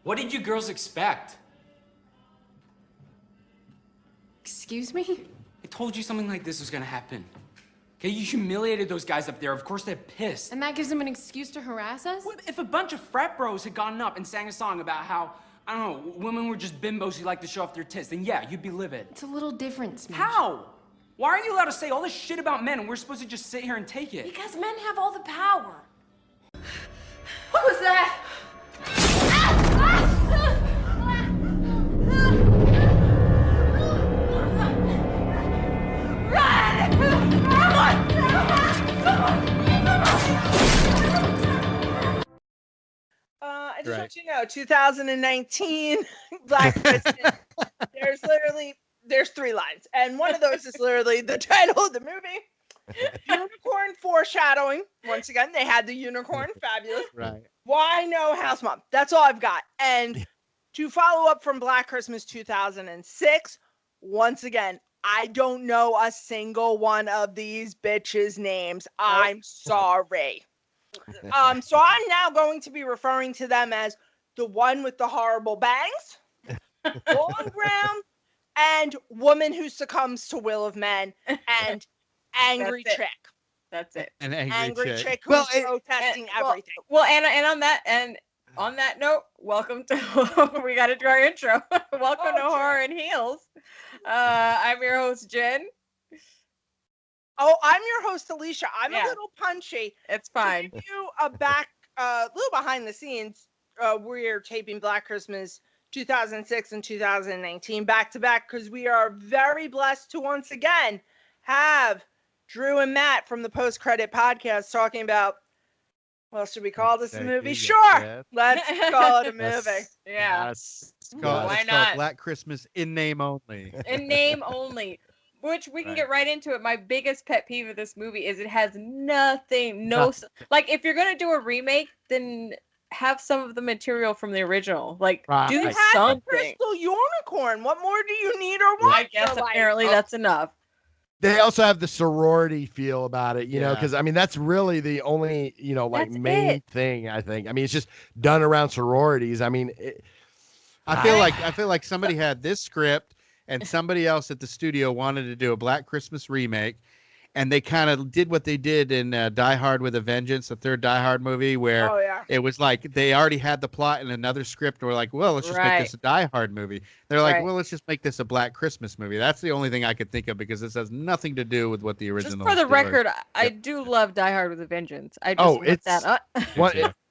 What did you girls expect? Excuse me? I told you something like this was gonna happen. Okay, you humiliated those guys up there. Of course they're pissed. And that gives them an excuse to harass us? What if a bunch of frat bros had gotten up and sang a song about how, I don't know, women were just bimbos who like to show off their tits, then yeah, you'd be livid. It's a little different, Smidge. How? Why are you allowed to say all this shit about men and we're supposed to just sit here and take it? Because men have all the power. What was that? I just want you to know, 2019 Black Christmas. There's 3 lines, and one of those is literally the title of the movie. Unicorn foreshadowing. Once again, they had the unicorn. Fabulous. Right. Why no house mom? That's all I've got. And to follow up from Black Christmas 2006, once again, I don't know a single one of these bitches' names. I'm sorry. So I'm now going to be referring to them as the one with the horrible bangs, long brown, and woman who succumbs to will of men, and angry chick. That's it. An Angry chick who's protesting everything. Well, and on that note, welcome to we got to do our intro. Welcome to Horror and Heels. I'm your host, Jen. Oh, I'm your host, Alicia. I'm a little punchy. It's fine. To give you a little behind the scenes, we're taping Black Christmas 2006 and 2019 back to back because we are very blessed to once again have Drew and Matt from the Post Credit Podcast talking about, well, should we call this a movie? Sure. Yes. Let's call it a movie. Yeah. Yes. Why it's not? called Black Christmas in name only. In name only. Which we can get right into it. My biggest pet peeve of this movie is it has nothing. Like, if you're going to do a remake, then have some of the material from the original. Like, do You had something. the crystal unicorn. What more do you need or want? I guess apparently that's enough. They also have the sorority feel about it, you know, because I mean that's really the only, you know, like main thing I think. I mean, it's just done around sororities. I mean, I feel like somebody had this script and somebody else at the studio wanted to do a Black Christmas remake, and they kind of did what they did in Die Hard with a Vengeance, the third Die Hard movie, where it was like they already had the plot in another script, and we're like, well, let's just make this a Die Hard movie. They're like, well, let's just make this a Black Christmas movie. That's the only thing I could think of because this has nothing to do with what the original. Just for the record, I do love Die Hard with a Vengeance. I just looked that up.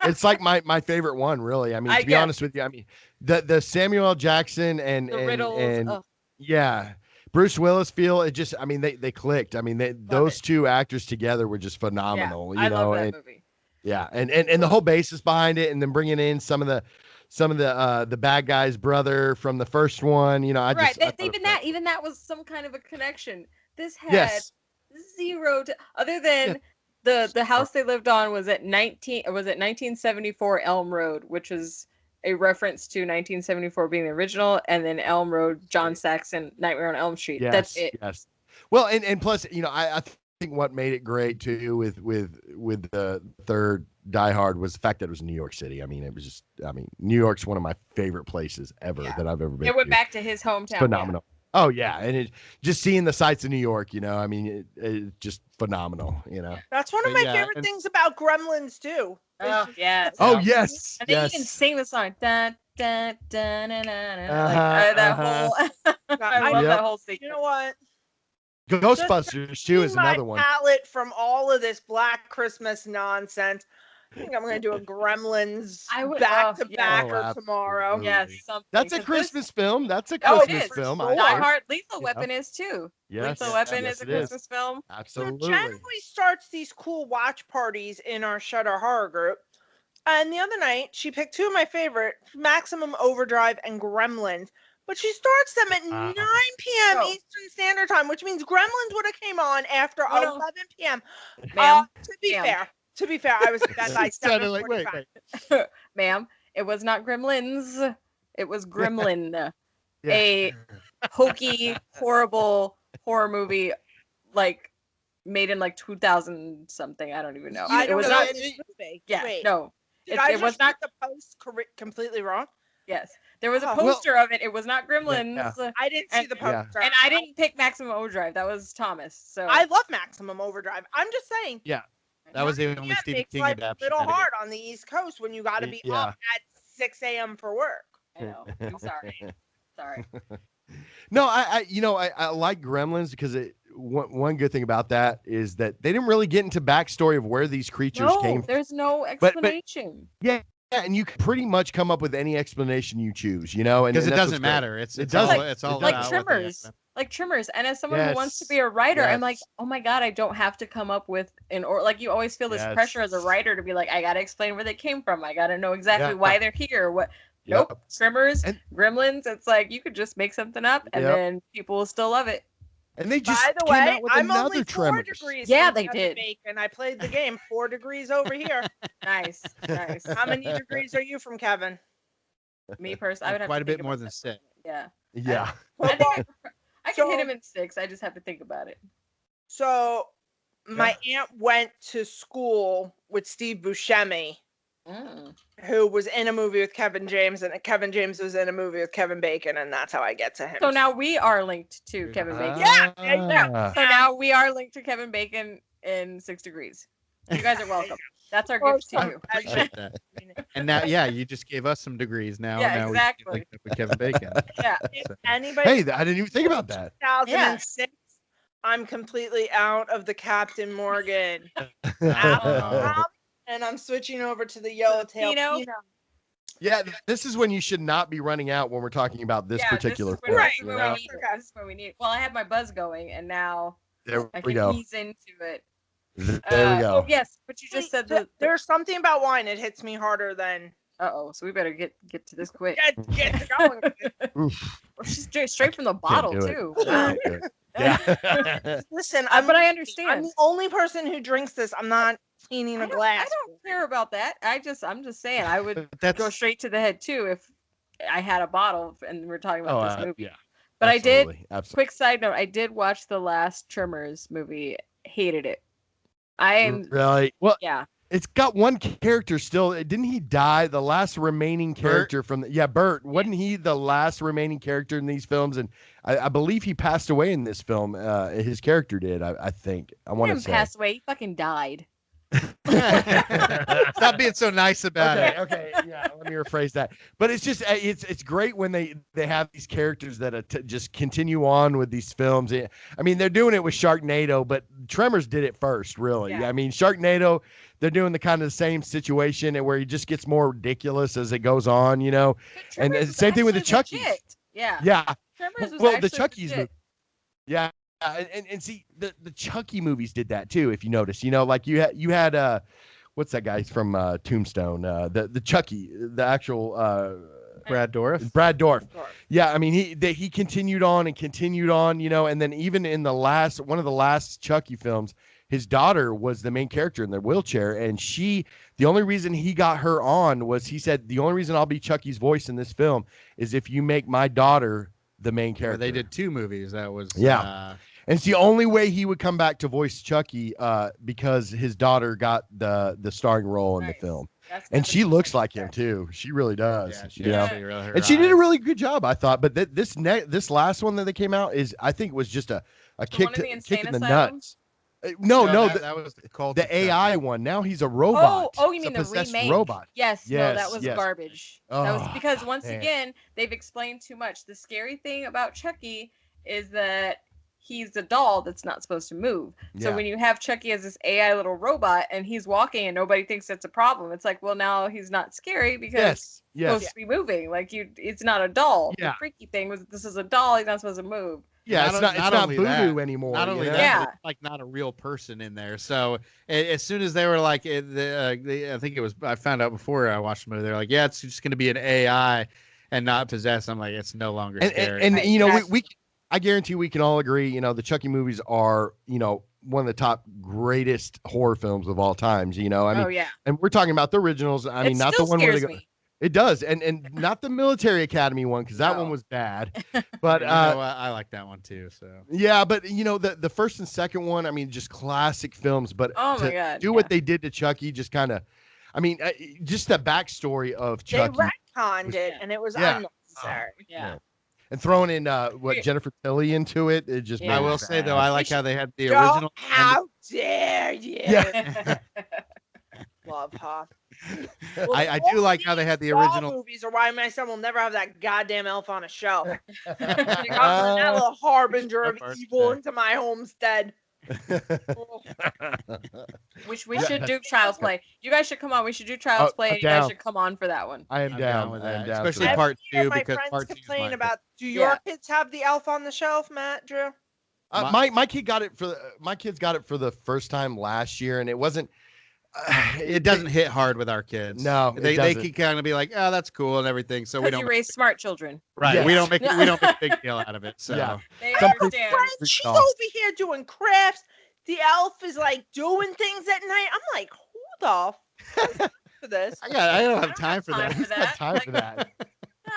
It's like my favorite one, really. I mean, to be honest with you, I mean the Samuel L. Jackson and the riddles. Yeah, Bruce Willis feel it just. I mean, they clicked. I mean, those two actors together were just phenomenal. Yeah, you know, love that movie. Yeah, and the whole basis behind it, and then bringing in some of the bad guy's brother from the first one. You know, even that was some kind of a connection. This had zero other than the house they lived on was at 1974 Elm Road, which is a reference to 1974 being the original, and then Elm Road, John Saxon, Nightmare on Elm Street. Yes, that's it. Yes. Well, and plus, you know, I think what made it great too with the third Die Hard was the fact that it was New York City. I mean, it was just, I mean, New York's one of my favorite places ever that I've ever been. It went back to his hometown. It's phenomenal. Yeah. Oh yeah, and just seeing the sights of New York, you know, I mean, it's just phenomenal. You know, that's one of my favorite things about Gremlins too. Oh yes. Oh yes. And then you can sing the song. Da, da, da, na, na, na. That whole. I love that whole sequence. You know what? Ghostbusters too is another one. Palette from all of this Black Christmas nonsense. I think I'm going to do a Gremlins back to back tomorrow. Yes, that's a Christmas film. That's a Christmas film. Die Hard, Lethal Weapon is too. Yes, Lethal Weapon is a Christmas film. Absolutely. So Jen always starts these cool watch parties in our Shudder Horror group. And the other night, she picked two of my favorite, Maximum Overdrive and Gremlins. But she starts them at 9 p.m. Eastern Standard Time, which means Gremlins would have came on after 11 p.m. To be fair, I was at bed by 7:45. Like, ma'am, it was not Gremlins. It was Gremlin. A hokey, horrible horror movie, like made in like 2000 something. I don't even know. It was not. Yeah, no. Did I just was not the post completely wrong? Yes. There was a Oh. poster of it. It was not Gremlins. Yeah. I didn't see the Yeah. poster. And I didn't pick Maximum Overdrive. That was Thomas. So I love Maximum Overdrive. I'm just saying. Yeah. That was the Yeah, only it Stephen makes King life a adaptation. little I did. hard on the East Coast when you got to be Yeah. up at 6 a.m. for work. I know. I'm sorry. Sorry. No, I like Gremlins because one good thing about that is that they didn't really get into backstory of where these creatures came from. There's no But- explanation. Yeah, and you can pretty much come up with any explanation you choose, you know, and Because it that's what's doesn't great. matter. It's doesn't. all it's all Like about what they Trimmers. have. Like Trimmers. And as someone who wants to Yes. be a writer, I'm like, Yes. oh my God, I don't have to come up with like you always feel this Yes. pressure as a writer to be like, I gotta explain where they came from. I gotta know exactly Yeah. why they're here. What Yep. Nope. Trimmers, And- Gremlins, it's like you could just make something up and Yep. then people will still love it. And they just By the came way, out with I'm another only 4 Tremors. degrees. Yeah, from they Kevin did. Bacon. I played the game. 4 degrees over here. Nice. Nice. How many degrees are you from Kevin? Me personally, I would have Quite to a bit think more about than that. 6. Yeah. Yeah. I think I can hit So- him in 6. I just have to think about it. So my aunt went to school with Steve Buscemi, Mm. who was in a movie with Kevin James, and Kevin James was in a movie with Kevin Bacon, and that's how I get to him. So now we are linked to Kevin Bacon. Yeah. So now we are linked to Kevin Bacon in 6 degrees. You guys are welcome. That's our gift to I you. appreciate that. And now, yeah, you just gave us some degrees now. Yeah, now exactly. We can link up with Kevin Bacon. Yeah. If So- anybody Hey, I didn't even think about that. 2006, I'm completely out of the Captain Morgan. Oh. And I'm switching over to the Yellowtail Pinot? Pinot. Yeah, this is when you should not be running out when we're talking about this particular this is film. when, Right, this is you when know? we need it. This is when we need it. Well, I have my buzz going, and now There I we can go. ease into it. There we go. Oh, yes, but you just said the There's something about wine. It hits me harder than Uh-oh, so we better get to this quick. get going. Oof. Well, she's straight from the bottle, do it. too. Can't do it. Yeah. Listen, But I I'm understand. the only person who drinks this. I'm not cleaning I a don't, glass. I don't care about that. I'm just saying I would But that's go straight to the head too if I had a bottle and we're talking about this movie. yeah. But I did. Absolutely. Quick side note: I did watch the last Tremors movie. Hated it. I am. Really? Well, Yeah. it's got one character still. Didn't he die? The last remaining character from Bert. Wasn't he the last remaining character in these films? And I believe he passed away in this film. His character did. I think. I He want to didn't say. pass away. He fucking died. Stop being so nice about Okay, it. okay, yeah. Let me rephrase that. But it's just it's great when they have these characters that just continue on with these films. I mean, they're doing it with Sharknado, but Tremors did it first, really. Yeah. I mean, Sharknado, they're doing the kind of the same situation and where he just gets more ridiculous as it goes on, you know. But And Tremors was same thing with the actually Chuckies. legit. Yeah. Yeah. Tremors was Well, the actually Chuckies legit. Yeah. And see the Chucky movies did that too, if you notice. You know, like you had what's that guy from Tombstone? The Chucky, the actual Brad Dourif. Brad Dourif. Yeah, I mean he continued on and continued on, you know, and then even in one of the last Chucky films, his daughter was the main character in the wheelchair, and the only reason he got her on was he said the only reason I'll be Chucky's voice in this film is if you make my daughter the main Or character. they did 2 movies. That was Yeah. And it's the only way he would come back to voice Chucky because his daughter got the starring role in the Nice. film. That's And gotta she be looks something like him too. She really does. Yeah, she you know? actually really- her And she did a eyes. really good job, I thought. But this last one that they came out I think was just a kick one in the kick insane in the asylum? nuts. No, that was called the AI one. Now he's a robot. Oh, you It's mean a the possessed remake? robot. Yes, no, that Yes, was yes. garbage. That was Oh, because once man. again they've explained too much. The scary thing about Chucky is that he's a doll that's not supposed to move. So Yeah. when you have Chucky as this AI little robot and he's walking and nobody thinks that's a problem, it's like, well, now he's not scary because Yes. he's Yes. supposed to be moving. Like it's not a doll. Yeah. The freaky thing was this is a doll. He's not supposed to move. Yeah, Not it's not only voodoo that, anymore. Not you only know? that, Yeah. but it's like not a real person in there. So as soon as they were like, I think it was, I found out before I watched the movie, they're like, yeah, it's just going to be an AI and not possessed. I'm like, it's no longer scary. And you know, Exactly. I guarantee we can all agree, you know, the Chucky movies are, you know, one of the top greatest horror films of all times, you know. I mean, Oh yeah. and we're talking about the originals. I mean, It not the still one where they scares go. me. It does, and not the Military Academy one because that one No. was bad. But You know, I like that one too. So yeah, but you know the first and second one, I mean, just classic films. But Oh my to God, do what they did to Chucky, just kind of, I mean, just the backstory of They Chucky. retconned it, and it was unnecessary. Yeah. And throwing in Jennifer Tilly into it, it just. I will say though, I like how they had the Don't- original. How dare you? Yeah. Love her. I do like how they had the Saw original. movies are why my son will never have that goddamn elf on a shelf. That little harbinger of evil into my homestead. Which we should do Child's Play. You guys should come on. We should do Child's Play, and you guys should come on for that one. I am down with I am that, down especially for that. part Every year, two my because friends part two is complain my about. Do your kids have the elf on the shelf, Matt? Drew? My kid got it for my kids got it for the first time last year, and it wasn't. It doesn't hit hard with our kids. No, they can kind of be like, oh, that's cool and everything. So we don't raise smart children. Right. Yes. We don't make a big deal out of it. So Yeah. They Some understand. Friends, she's over here doing crafts. The elf is like doing things at night. I'm like, who the f- for this? I don't have time for that. For that. Time for that.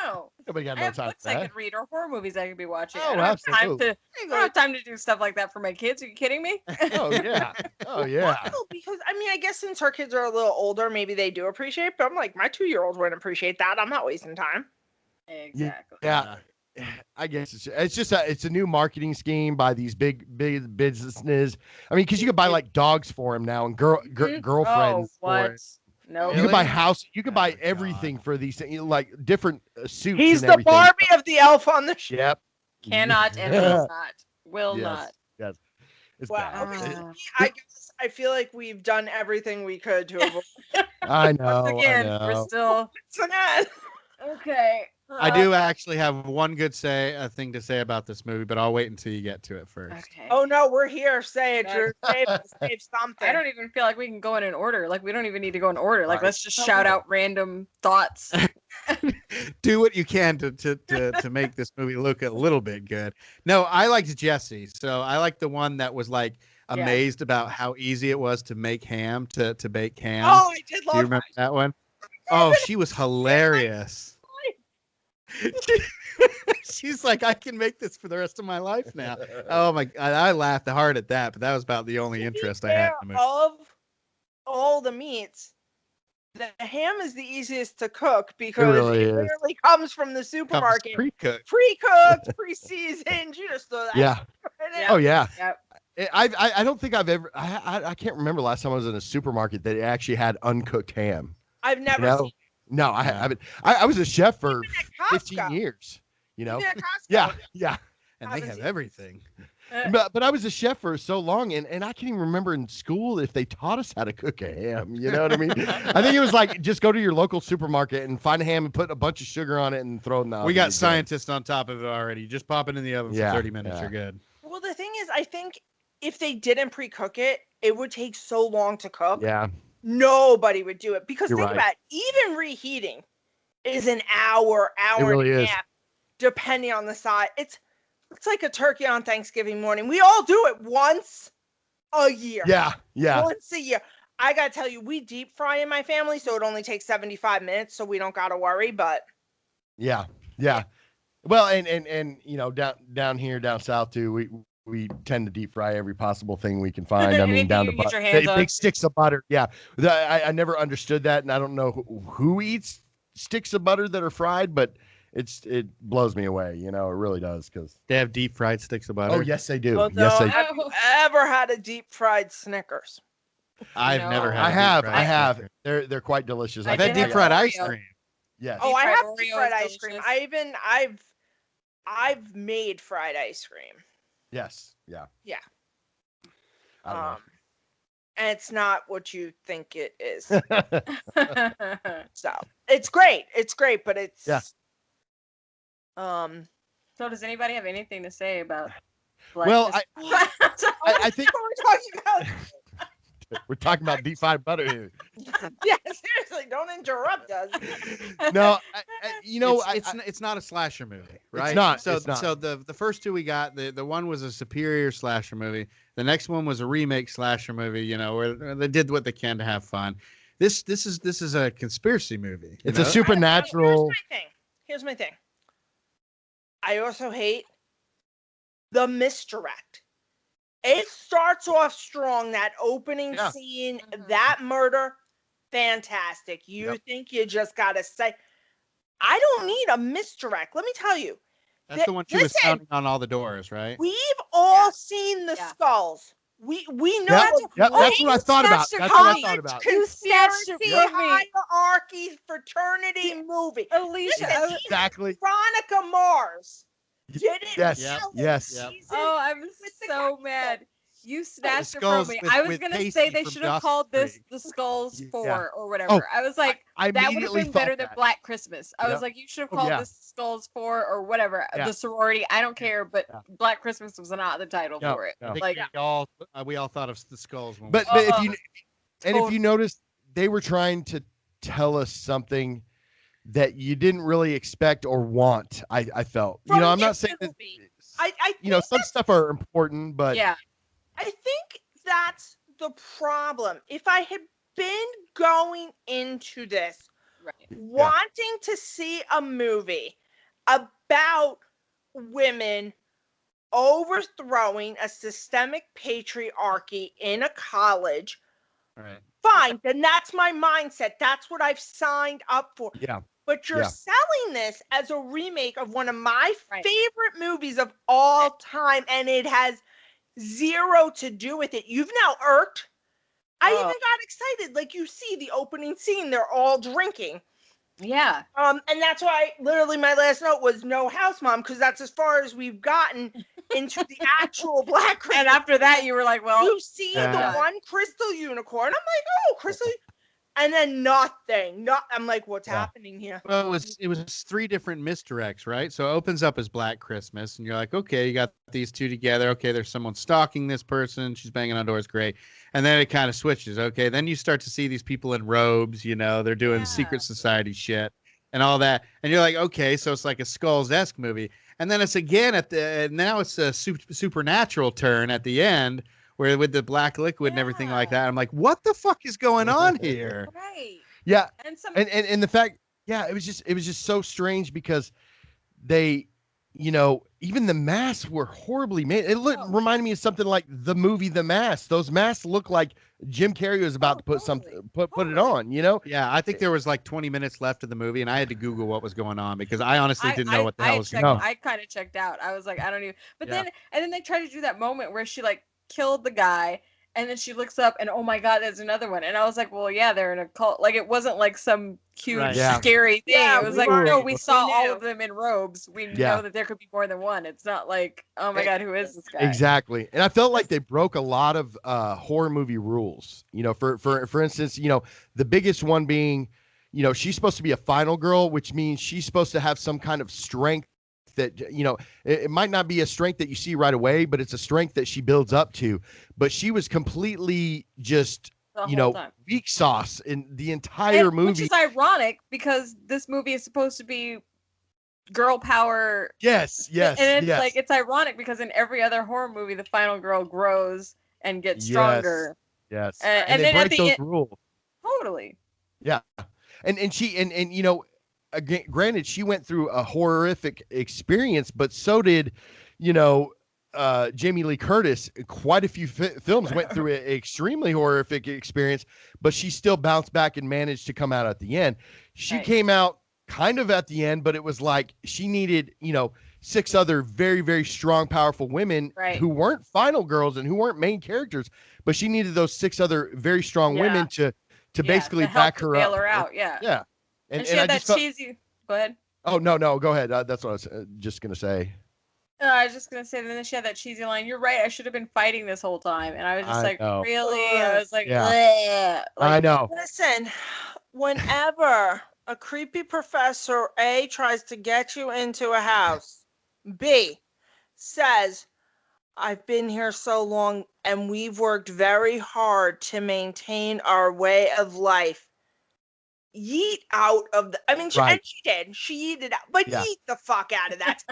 No. Nobody got I no have time books for I that. could read or horror movies I could be watching. Oh, I don't have time absolutely. I don't have time to do stuff like that for my kids. Are you kidding me? Oh yeah. Oh yeah. Well, because I guess since her kids are a little older, maybe they do appreciate it. But I'm like, my 2-year-old wouldn't appreciate that. I'm not wasting time. Exactly. Yeah. I guess it's a new marketing scheme by these big businesses. I mean, because you could buy like dogs for him now and girlfriends for it. No. You could buy house. You could buy everything for these things, like different suits. He's and the everything. Barbie of the elf on the shelf. Yep. Cannot and will not. Will Yes. not. Yes. It's Well, bad. okay. I guess I feel like we've done everything we could to avoid. I know. Once again, I know. we're still okay. I do actually have one good thing to say about this movie, but I'll wait until you get to it first. Okay. Oh no, we're here. Say it, Drew. Save something. I don't even feel like we can go in an order. Like we don't even need to go in order. Like Right. let's just shout out random thoughts. Do what you can to make this movie look a little bit good. No, I liked Jessie. So I liked the one that was like amazed about how easy it was to make ham, to bake ham. Oh, I did love Do you remember that one? Oh, she was hilarious. She's like, I can make this for the rest of my life now. Oh my God, I laughed hard at that, but that was about the only interest I had in the movie. Of all the meats, the ham is the easiest to cook because really it is. literally comes from the supermarket. Pre-cooked. Pre-cooked, pre-seasoned. You just throw that. Yeah. Right in. Oh yeah. Yep. I don't think I've ever. I can't remember last time I was in a supermarket that actually had uncooked ham. I've never You know? seen No, I haven't. I was a chef for Even at 15 Costco. years. You know. Even at Costco. Yeah. Yeah. And they Haven't have seen- everything. But I was a chef for so long, and I can't even remember in school if they taught us how to cook a ham. You know what I mean? I think it was like just go to your local supermarket and find a ham and put a bunch of sugar on it and throw it in the oven. We You're got good. scientists on top of it already. Just pop it in the oven Yeah, for 30 minutes. yeah. You're good. Well, the thing is, I think if they didn't pre-cook it, it would take so long to cook. Yeah. Nobody would do it because You're think right. about it, even reheating is an hour really and a is. half, depending on the size. It's like a turkey on Thanksgiving morning. We all do it once a year. Yeah. Yeah. Once a year. I gotta tell you, we deep fry in my family, so it only takes 75 minutes, so we don't gotta worry. But Yeah. Yeah. Well, and you know, down here, down south too, we tend to deep fry every possible thing we can find. I mean, Anything down you to can get butter, your hands on. big sticks of butter. Yeah. I never understood that, and I don't know who eats sticks of butter that are fried, but it blows me away. You know, it really does. Because They have deep fried sticks of butter. oh yes, they do. well, Yes, no, they. have you ever had a deep fried Snickers? I've No. never had. I a have. deep I fried have. Snickers. They're quite delicious. I I've had did deep fried have ice Oreo. cream. Yes. Oh, I Deep-fried have deep Oreo fried is ice cream. delicious. I've made fried ice cream. Yes. Yeah. Yeah. I don't know. And it's not what you think it is. Yeah. So it's great. It's great, but it's Yeah. So does anybody have anything to say about? Well, I think what we're talking about. we're talking about deep fried butter here. Yeah, seriously, don't interrupt us. No, you know, it's not a slasher movie, right? not, So it's not. so the first two we got, the one was a superior slasher movie. The next one was a remake slasher movie. You know, where they did what they can to have fun. This is a conspiracy movie. It's you a know? supernatural. Here's my thing. I also hate the misdirect. It starts off strong, that opening Yeah. scene, Mhm. that murder, fantastic. You Yep. think you just gotta say, I don't need a misdirect. Let me tell you. That's the one she was pounding on all the doors, right? We've all seen the skulls. We know Yep, that's what I thought about. That's what I thought about. You snatched it from me. Hierarchy fraternity movie. Alicia, Listen, exactly. Veronica Mars did it. Yes. Oh, I'm so mad. You snatched it from me. I was gonna say they should have called this the Skulls 4 or whatever. I was like, that would have been better than Black Christmas. I was like, you should have called this Skulls 4 or whatever. The sorority. I don't care, but Black Christmas was not the title for it. Like we all thought of the Skulls. But if you notice, they were trying to tell us something that you didn't really expect or want. I felt. I'm not saying that. I some stuff are important, but I think that's the problem. If I had been going into this wanting to see a movie about women overthrowing a systemic patriarchy in a college, fine, then that's my mindset. That's what I've signed up for. But you're selling this as a remake of one of my favorite movies of all time, and it has zero to do with it. You've now irked. I even got excited. Like, you see the opening scene, they're all drinking. Yeah. And that's why literally my last note was no house mom, because that's as far as we've gotten into the actual Black Christmas. And after that you were like, well, you see the one crystal unicorn. I'm like, oh, crystal. And then nothing. I'm like, what's happening here? Well, it was 3 different misdirects, right? So it opens up as Black Christmas, and you're like, okay, you got these two together. Okay, there's someone stalking this person. She's banging on doors. Great. And then it kind of switches. Okay, then you start to see these people in robes. They're doing secret society shit and all that. And you're like, okay, so it's like a Skulls-esque movie. And then it's again now it's a supernatural turn at the end, where with the black liquid and everything like that. I'm like, what the fuck is going on here? Right. Yeah. And the fact, it was just so strange because they, even the masks were horribly made. It reminded me of something like the movie The Mask. Those masks look like Jim Carrey was about to put it on, Yeah, I think there was like 20 minutes left of the movie, and I had to Google what was going on because I honestly didn't know what the hell was going on. I kind of checked out. I was like, I don't even. But then they tried to do that moment where she killed the guy, and then she looks up and oh my god, there's another one. And I was like, well, they're in a cult. Like, it wasn't like some huge scary thing. It was like, no, we saw all of them in robes. We know that there could be more than one. It's not like, oh my god, who is this guy? Exactly. And I felt like they broke a lot of horror movie rules. For instance, the biggest one being, she's supposed to be a final girl, which means she's supposed to have some kind of strength that it might not be a strength that you see right away, but it's a strength that she builds up to. But she was completely just weak sauce in the entire movie, which is ironic because this movie is supposed to be girl power. Yes and it's like, it's ironic because in every other horror movie the final girl grows and gets stronger. And then break at the those end, rules. Totally. And granted, she went through a horrific experience, but so did, Jamie Lee Curtis. Quite a few films went through an extremely horrific experience, but she still bounced back and managed to come out at the end. She came out kind of at the end, but it was like she needed, 6 other very, very strong, powerful women who weren't final girls and who weren't main characters, but she needed those 6 other very strong women to basically back her up. Bail her out. Yeah. And she had that cheesy. Go ahead. Oh, no, go ahead. That's what I was just gonna say. I was just gonna say, then she had that cheesy line. You're right. I should have been fighting this whole time, and I was just really? I was like, I know. Listen, whenever a creepy professor A tries to get you into a house, B says, I've been here so long, and we've worked very hard to maintain our way of life. Yeet out of the. I mean, and she did. She yeeted out, but yeet the fuck out of that.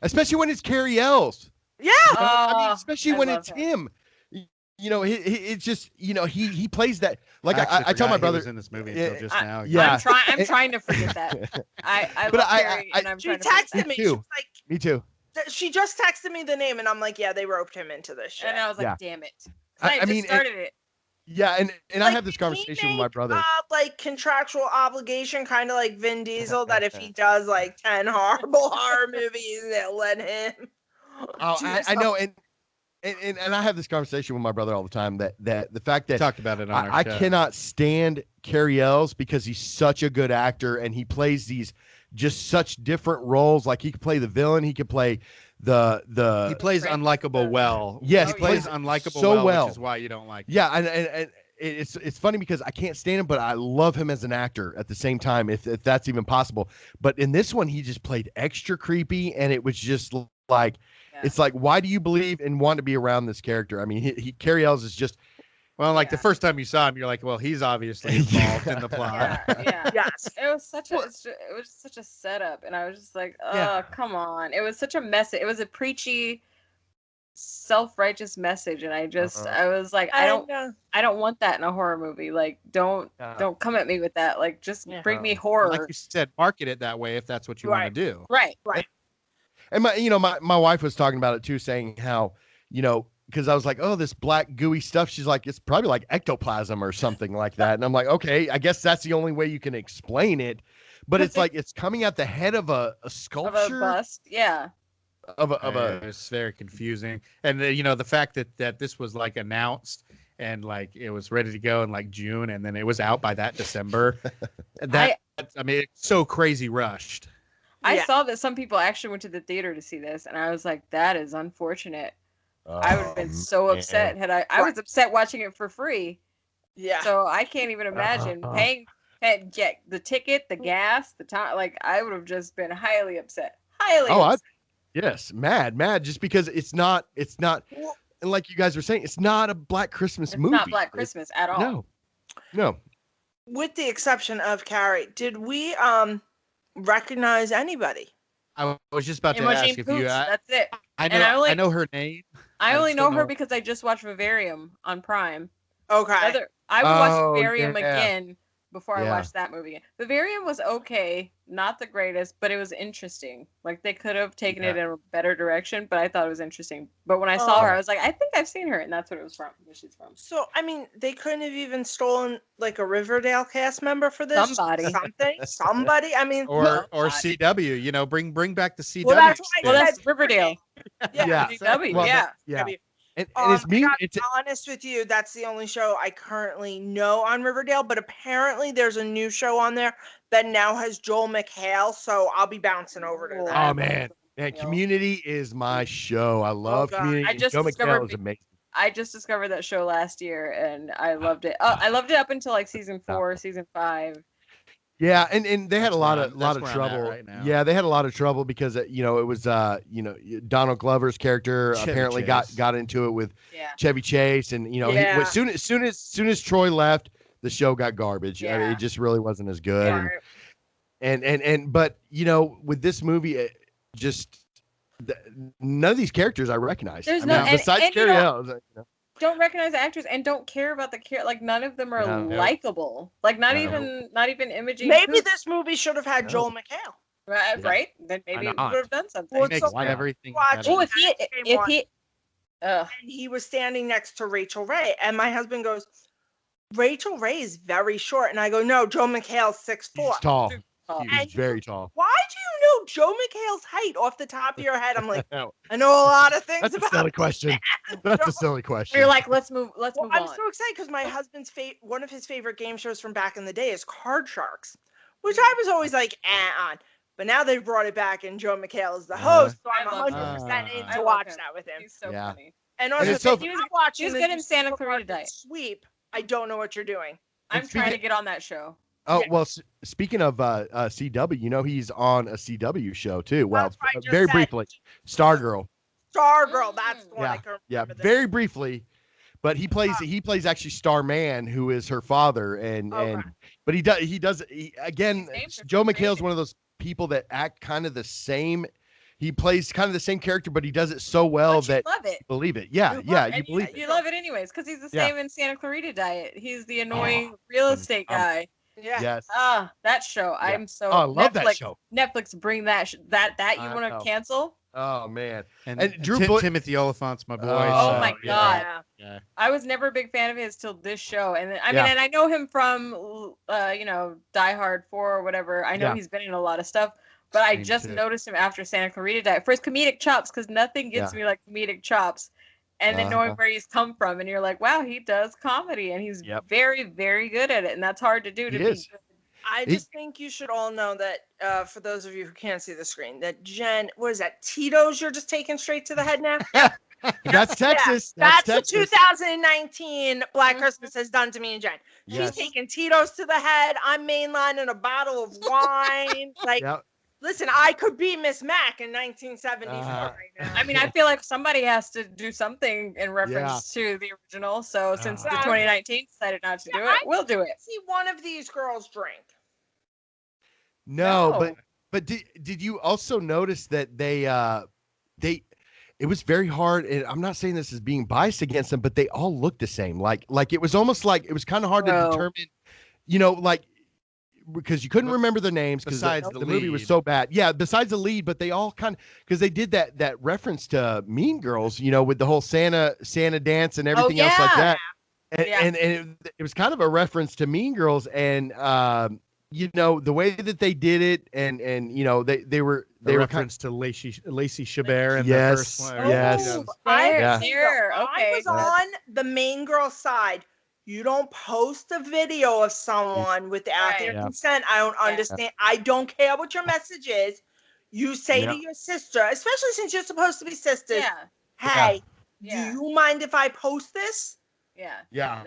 Especially when it's Carrie Ells. Yeah. Especially when it's him. It's just he plays that like I tell my brother in this movie until just now. I'm trying to forget that. I love Carrie, and I'm trying to forget texted me. She was like, me too. She just texted me the name, and I'm like, yeah, they roped him into this shit. And I was like, damn it. I mean, started it. Yeah, and I Like, have this did he conversation with my make, brother. like contractual obligation, kind of like Vin Diesel, that if he does like 10 horrible horror movies, they'll let him. Oh, do I know, something. and I have this conversation with my brother all the time that the fact We that talked about it on our I show. cannot stand Cary Ells because he's such a good actor and he plays these just such different roles. Like he could play the villain, he could play He plays unlikable well. Yes, he he plays plays unlikable so well. which is why you don't like him. Yeah, and it's funny because I can't stand him, but I love him as an actor at the same time, if that's even possible. But in this one, he just played extra creepy, and it was just like, it's like, why do you believe and want to be around this character? I mean, Cary Ells is just. Well, like the first time you saw him, you're like, well, he's obviously involved in the plot. Yeah. Yes. It was such a setup, and I was just like, oh, come on. It was such a message. It was a preachy, self-righteous message, and I was like, I don't want that in a horror movie. Like, don't come at me with that. Like, just bring me horror. Like you said, market it that way if that's what you want to do. Right. And my wife was talking about it too, saying how, because I was like, oh, this black gooey stuff. She's like, it's probably like ectoplasm or something like that. And I'm like, okay, I guess that's the only way you can explain it. But it's like it's coming out the head of a sculpture. Of a bust, yeah. It's very confusing. And the fact that this was like announced and like it was ready to go in like June, and then it was out by that December. I mean, it's so crazy rushed. I saw that some people actually went to the theater to see this, and I was like, that is unfortunate. I would have been so upset had I was upset watching it for free. Yeah. So I can't even imagine paying get the ticket, the gas, the time. Like, I would have just been highly upset. Yes, mad, just because it's not, and like you guys were saying, it's not a Black Christmas movie. It's not Black Christmas at all. No. With the exception of Carrie, did we recognize anybody? I was just about to Imogen ask if Poots, you. that's it. I know her name. I only know her because I just watched Vivarium on Prime. Okay. I would watch Vivarium again before I watched that movie. Vivarium was okay, not the greatest, but it was interesting. Like, they could have taken it in a better direction, but I thought it was interesting. But when I saw her, I was like, I think I've seen her, and that's what it was from. Where she's from. So, I mean, they couldn't have even stolen like a Riverdale cast member for this. Somebody. I mean, or CW. Bring back the CW. Well, that's Riverdale. CW. And it's me. To be honest with you, that's the only show I currently know on Riverdale. But apparently, there's a new show on there that now has Joel McHale. So I'll be bouncing over to that. Oh man, Community is my show. I love Community. Joel McHale is amazing. I just discovered that show last year, and I loved it. I loved it up until like season 4, season 5. Yeah, and they had a lot of trouble. Right now. Yeah, they had a lot of trouble because it was Donald Glover's character Chevy apparently Chase. got into it with Chevy Chase, and as soon as Troy left, the show got garbage. I mean, it just really wasn't as good. But with this movie, none of these characters I recognize. Besides Cary Ells. Don't recognize the actors and don't care about the character. Like, none of them are likable. Like, not even Imogen. Maybe this movie should have had Joel McHale. Right? Then maybe it would have done something. It makes everything better. Oh, and he was standing next to Rachel Ray, and my husband goes, Rachel Ray is very short, and I go, no, Joel McHale's 6'4". He's tall. He's very tall. Why do you know Joe McHale's height off the top of your head? I'm like, I know a lot of things That's about a silly question. That's a silly question. You're like, let's move on. I'm so excited because my husband's one of his favorite game shows from back in the day is Card Sharks, which I was always like, on. But now they've brought it back, and Joe McHale is the host, so I'm 100% in to watch that with him. He's so funny. And also, he was good in Santa Clarita Diet. Sweep. I don't know what you're doing. I'm trying to get on that show. Oh, well, speaking of CW, he's on a CW show too. Well, very briefly, Stargirl. Stargirl, that's the one I can remember. Very briefly, but he plays actually Starman, who is her father, but he does again. Joe McHale's one of those people that act kind of the same. He plays kind of the same character, but he does it so well that you believe it. Yeah, you believe it. You love it anyways, because he's the same in Santa Clarita Diet. He's the annoying real estate guy. Yeah. Yes. That show. I'm so. I love that show. Netflix, bring that. That you want to cancel? Oh man. And Drew Timothy Oliphant's my boy. Oh so, my God. Yeah. I was never a big fan of his till this show, and then, I mean, and I know him from, Die Hard 4 or whatever. I know he's been in a lot of stuff, but I just noticed him after Santa Clarita died for his comedic chops, because nothing gets me like comedic chops, and then knowing where he's come from, and you're like, wow, he does comedy, and he's very, very good at it, and that's hard to do. Be good. I just think you should all know that, for those of you who can't see the screen, that Jen, what is that, Tito's you're just taking straight to the head now? That's Texas. That's Texas. what 2019 Black Christmas has done to me and Jen. She's taking Tito's to the head. I'm mainlining a bottle of wine. Like, listen, I could be Miss Mac in 1974 right now. I mean, I feel like somebody has to do something in reference to the original. So since the 2019 decided not to do it, we'll do it. See one of these girls drink. No. But did you also notice that they it was very hard, and I'm not saying this as being biased against them, but they all looked the same. Like it was almost like it was kind of hard to determine, like, because you couldn't remember their names because the movie was so bad. Yeah, besides the lead, but they all kind of, because they did that reference to Mean Girls, with the whole Santa dance and everything else like that. And it was kind of a reference to Mean Girls, and the way that they did it, and they were reference to Lacey Chabert in the first one. I was on the Mean Girl side. You don't post a video of someone without their consent. I don't understand. I don't care what your message is. You say to your sister, especially since you're supposed to be sisters, hey, do you mind if I post this? Yeah.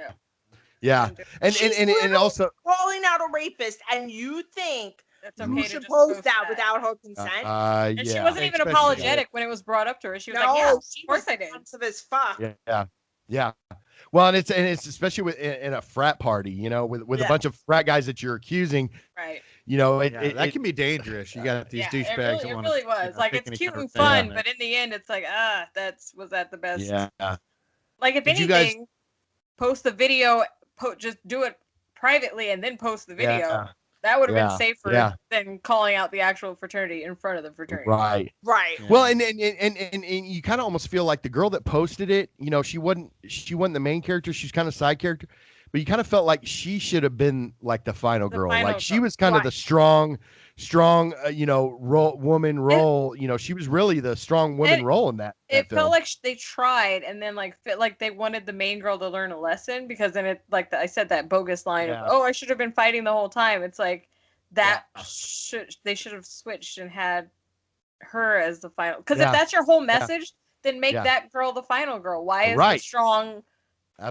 And also calling out a rapist, and you think it's okay you should post that without her consent? And she wasn't even apologetic when it was brought up to her. She was like, "Yeah, of course I did." As fuck. Yeah. Well, and it's especially in a frat party, with a bunch of frat guys that you're accusing. Right. That can be dangerous. You got these douchebags. It really was. Like, it's cute and fun, but in the end, it's like, was that the best? Yeah. Like, if anything, post the video. Just do it privately and then post the video. Yeah. That would have been safer than calling out the actual fraternity in front of the fraternity. Right. Yeah. Well, and you kind of almost feel like the girl that posted it, she wasn't the main character. She's kind of side character, but you kind of felt like she should have been like the final girl. Like she was kind of the strong, woman role. She was really the strong woman role in that. It film. felt like they tried, and then they wanted the main girl to learn a lesson, because then I said that bogus line of, "Oh, I should have been fighting the whole time." It's like that they should have switched and had her as the final. Because if that's your whole message, then make that girl the final girl. Why is the strong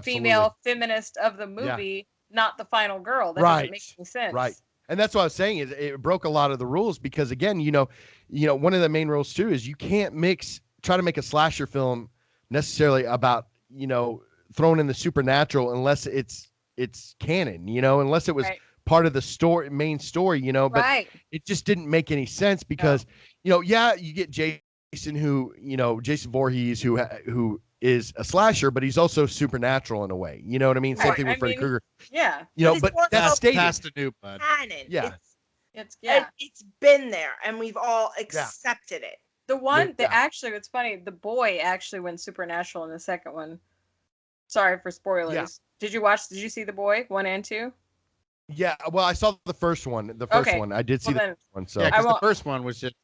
female feminist of the movie not the final girl? That doesn't make any sense. Right. And that's what I was saying, is it broke a lot of the rules, because again, one of the main rules too is you can't try to make a slasher film necessarily about, throwing in the supernatural unless it's canon, unless it was part of the main story, but it just didn't make any sense because, you get Jason Jason Voorhees who is a slasher, but he's also supernatural in a way. You know what I mean? Same thing with Freddy Krueger. Yeah. But that's stated. Past a new bud. Canon. Yeah. It's been there, and we've all accepted it. The one that actually, it's funny, the boy actually went supernatural in the second one. Sorry for spoilers. Yeah. Did you see The Boy 1 and 2? Yeah, well, I saw the first one. I did see the first one. So because the first one was just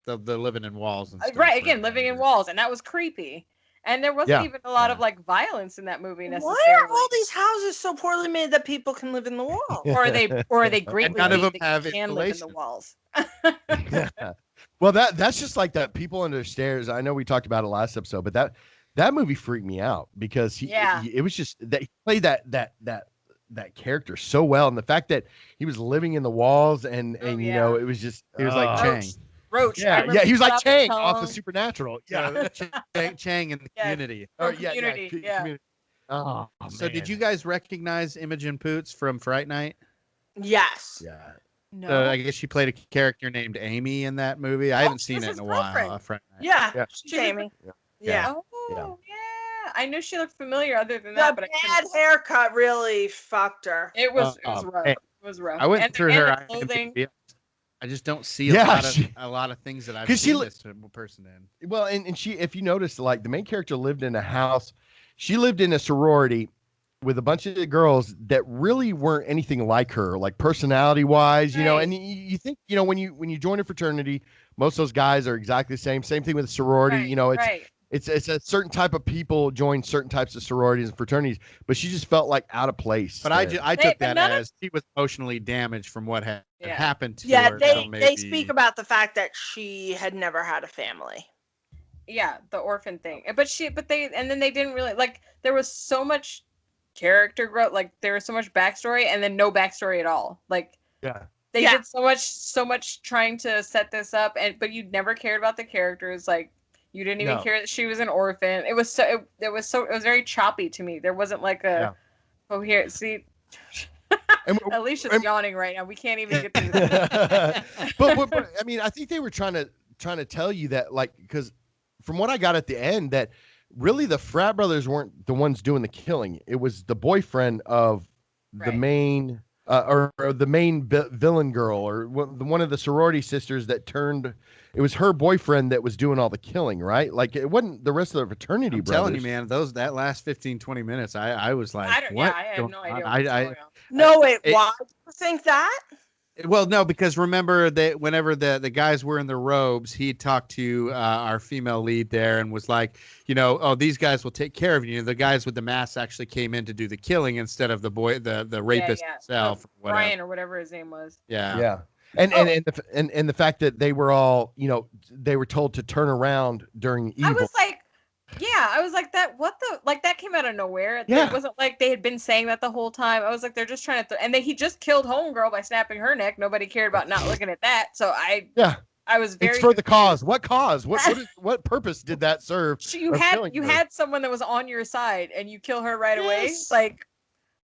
the living in walls and stuff. Right, again, living in walls, and that was creepy. And there wasn't even a lot of violence in that movie necessarily. Why are all these houses so poorly made that people can live in the walls? Or are they greatly none of them that have can live in the walls? Well, that's just like that people under the stairs. I know we talked about it last episode, but that movie freaked me out because it was just that he played that character so well, and the fact that he was living in the walls and it was just he was like Chang. Roach. Yeah, he was like Chang off the Supernatural. Yeah, Chang in the Community. Community. Oh, so did you guys recognize Imogen Poots from Fright Night? Yes. Yeah. No. So I guess she played a character named Amy in that movie. I haven't seen it in a while. Fright Night. Yeah, she's Amy. Yeah. Oh, yeah. I knew she looked familiar other than that, but bad haircut really fucked her. It was rough. It was rough. I went through her. Clothing. I just don't see a lot of things that I've seen this person in. Well, and she, if you notice, like the main character lived in a house. She lived in a sorority with a bunch of girls that really weren't anything like her, like personality wise, you know, and you think, you know, when you join a fraternity, most of those guys are exactly the same. Same thing with a sorority, you know, it's a certain type of people join certain types of sororities and fraternities, but she just felt like out of place. But I took that as she was emotionally damaged from what had happened to her. They speak about the fact that she had never had a family. Yeah, the orphan thing. But then they didn't really, like, there was so much character growth, like there was so much backstory and then no backstory at all. Like, they did so much trying to set this up, but you never cared about the characters. Like, you didn't even care that she was an orphan. It was very choppy to me. There wasn't like a coherent. See, Alicia's yawning right now. We can't even get through that. but I mean, I think they were trying to tell you that, like, because from what I got at the end, that really the frat brothers weren't the ones doing the killing. It was the boyfriend of the main or the main villain girl, or one of the sorority sisters that turned. It was her boyfriend that was doing all the killing, right? Like, it wasn't the rest of the fraternity brothers. I'm telling you, man, that last 15, 20 minutes, I was like, what? I have no idea. Why do you think that? Well, no, because remember that whenever the guys were in their robes, he talked to our female lead there and was like, you know, oh, these guys will take care of you. The guys with the masks actually came in to do the killing instead of the rapist himself, Brian or whatever his name was. Yeah. And the fact that they were all, you know, they were told to turn around during evil. I was like that. What the? Like, that came out of nowhere. Yeah. It wasn't like they had been saying that the whole time. I was like, they're just trying to. And he just killed homegirl by snapping her neck. Nobody cared about not looking at that. So I was very. It's for the cause. What cause? What purpose did that serve? You had someone that was on your side, and you kill her right away. Like.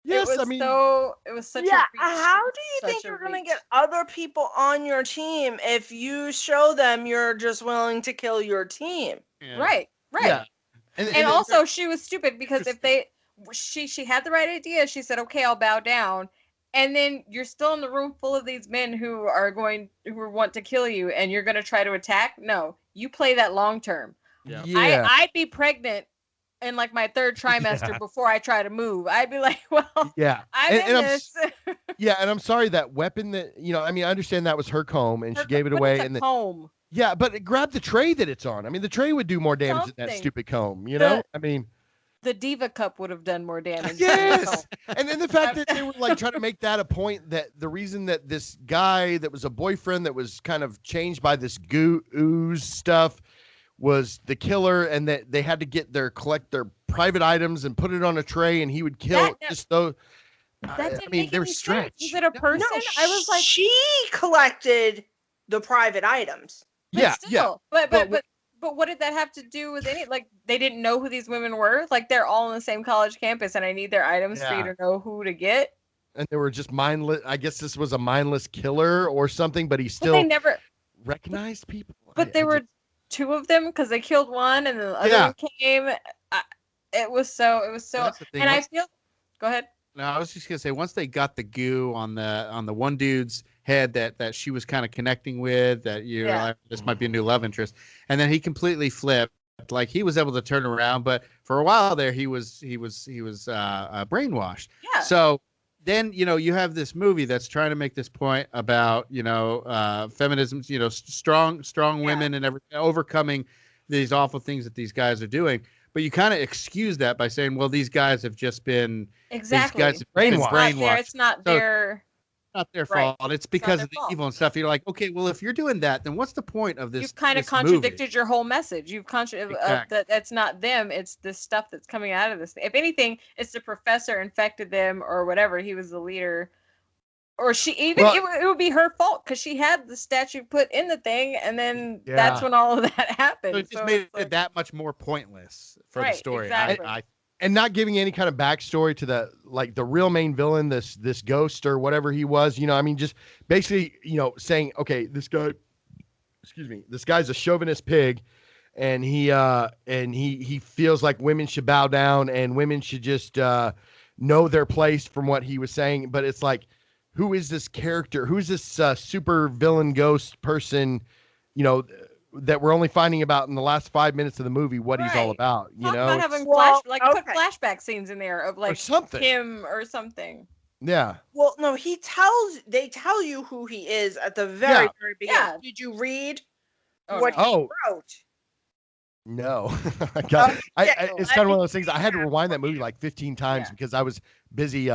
Yes, it was such a reach. How do you think you're going to get other people on your team if you show them you're just willing to kill your team? Yeah. Right. Yeah. And also, she was stupid because she had the right idea. She said, "Okay, I'll bow down," and then you're still in the room full of these men who want to kill you, and you're going to try to attack. No, you play that long term. Yeah. I'd be pregnant in like my third trimester before I try to move. I'd be like, well, I'm in this. And I'm sorry, that weapon that, you know, I mean, I understand that was her comb and she gave it away. And comb. Yeah, but grab the tray that it's on. I mean, the tray would do more damage than that stupid comb, you know? I mean, the Diva Cup would have done more damage. Yes. And then the fact that they were like trying to make that a point, that the reason that this guy that was a boyfriend that was kind of changed by this ooze stuff was the killer, and that they had to collect their private items and put it on a tray, and he would kill just those. I mean, they were stretched. Is it a person? No, I was like, she collected the private items. But what did that have to do with any? Like, they didn't know who these women were. Like, they're all on the same college campus, and I need their items for you to know who to get. And they were just mindless. I guess this was a mindless killer or something, but he still never recognized people. But there were two of them because they killed one, and the other one came. It was so. And I feel. Go ahead. No, I was just gonna say, once they got the goo on the one dude's head that she was kind of connecting with, that this might be a new love interest, and then he completely flipped. Like, he was able to turn around, but for a while there, he was brainwashed. Yeah. So then, you know, you have this movie that's trying to make this point about, you know, feminism, you know, strong women and everything, overcoming these awful things that these guys are doing. But you kind of excuse that by saying, well, these guys have just been exactly these guys have been brainwashed. It's not their fault. It's because of the evil and stuff. You're like, okay, well, if you're doing that, then what's the point of this? You've kind of contradicted your whole message. You've that that's not them. It's the stuff that's coming out of this. If anything, it's the professor infected them or whatever. He was the leader. Or it would be her fault because she had the statue put in the thing, and then that's when all of that happened. So it just made it that much more pointless for the story. Exactly. And not giving any kind of backstory to the real main villain, this ghost or whatever he was, you know. I mean, just basically, you know, saying, okay, this guy's a chauvinist pig, and he feels like women should bow down and women should just know their place from what he was saying. But it's like, who is this character? Who's this super villain ghost person? You know, that we're only finding about in the last 5 minutes of the movie what he's all about. You Talk know, about having put flashback scenes in there of like something. him or something. Yeah. Well, no, they tell you who he is at the very beginning. Yeah. Did you read what he wrote? No. It's kind of one of those things. I had to rewind that movie like 15 times because I was busy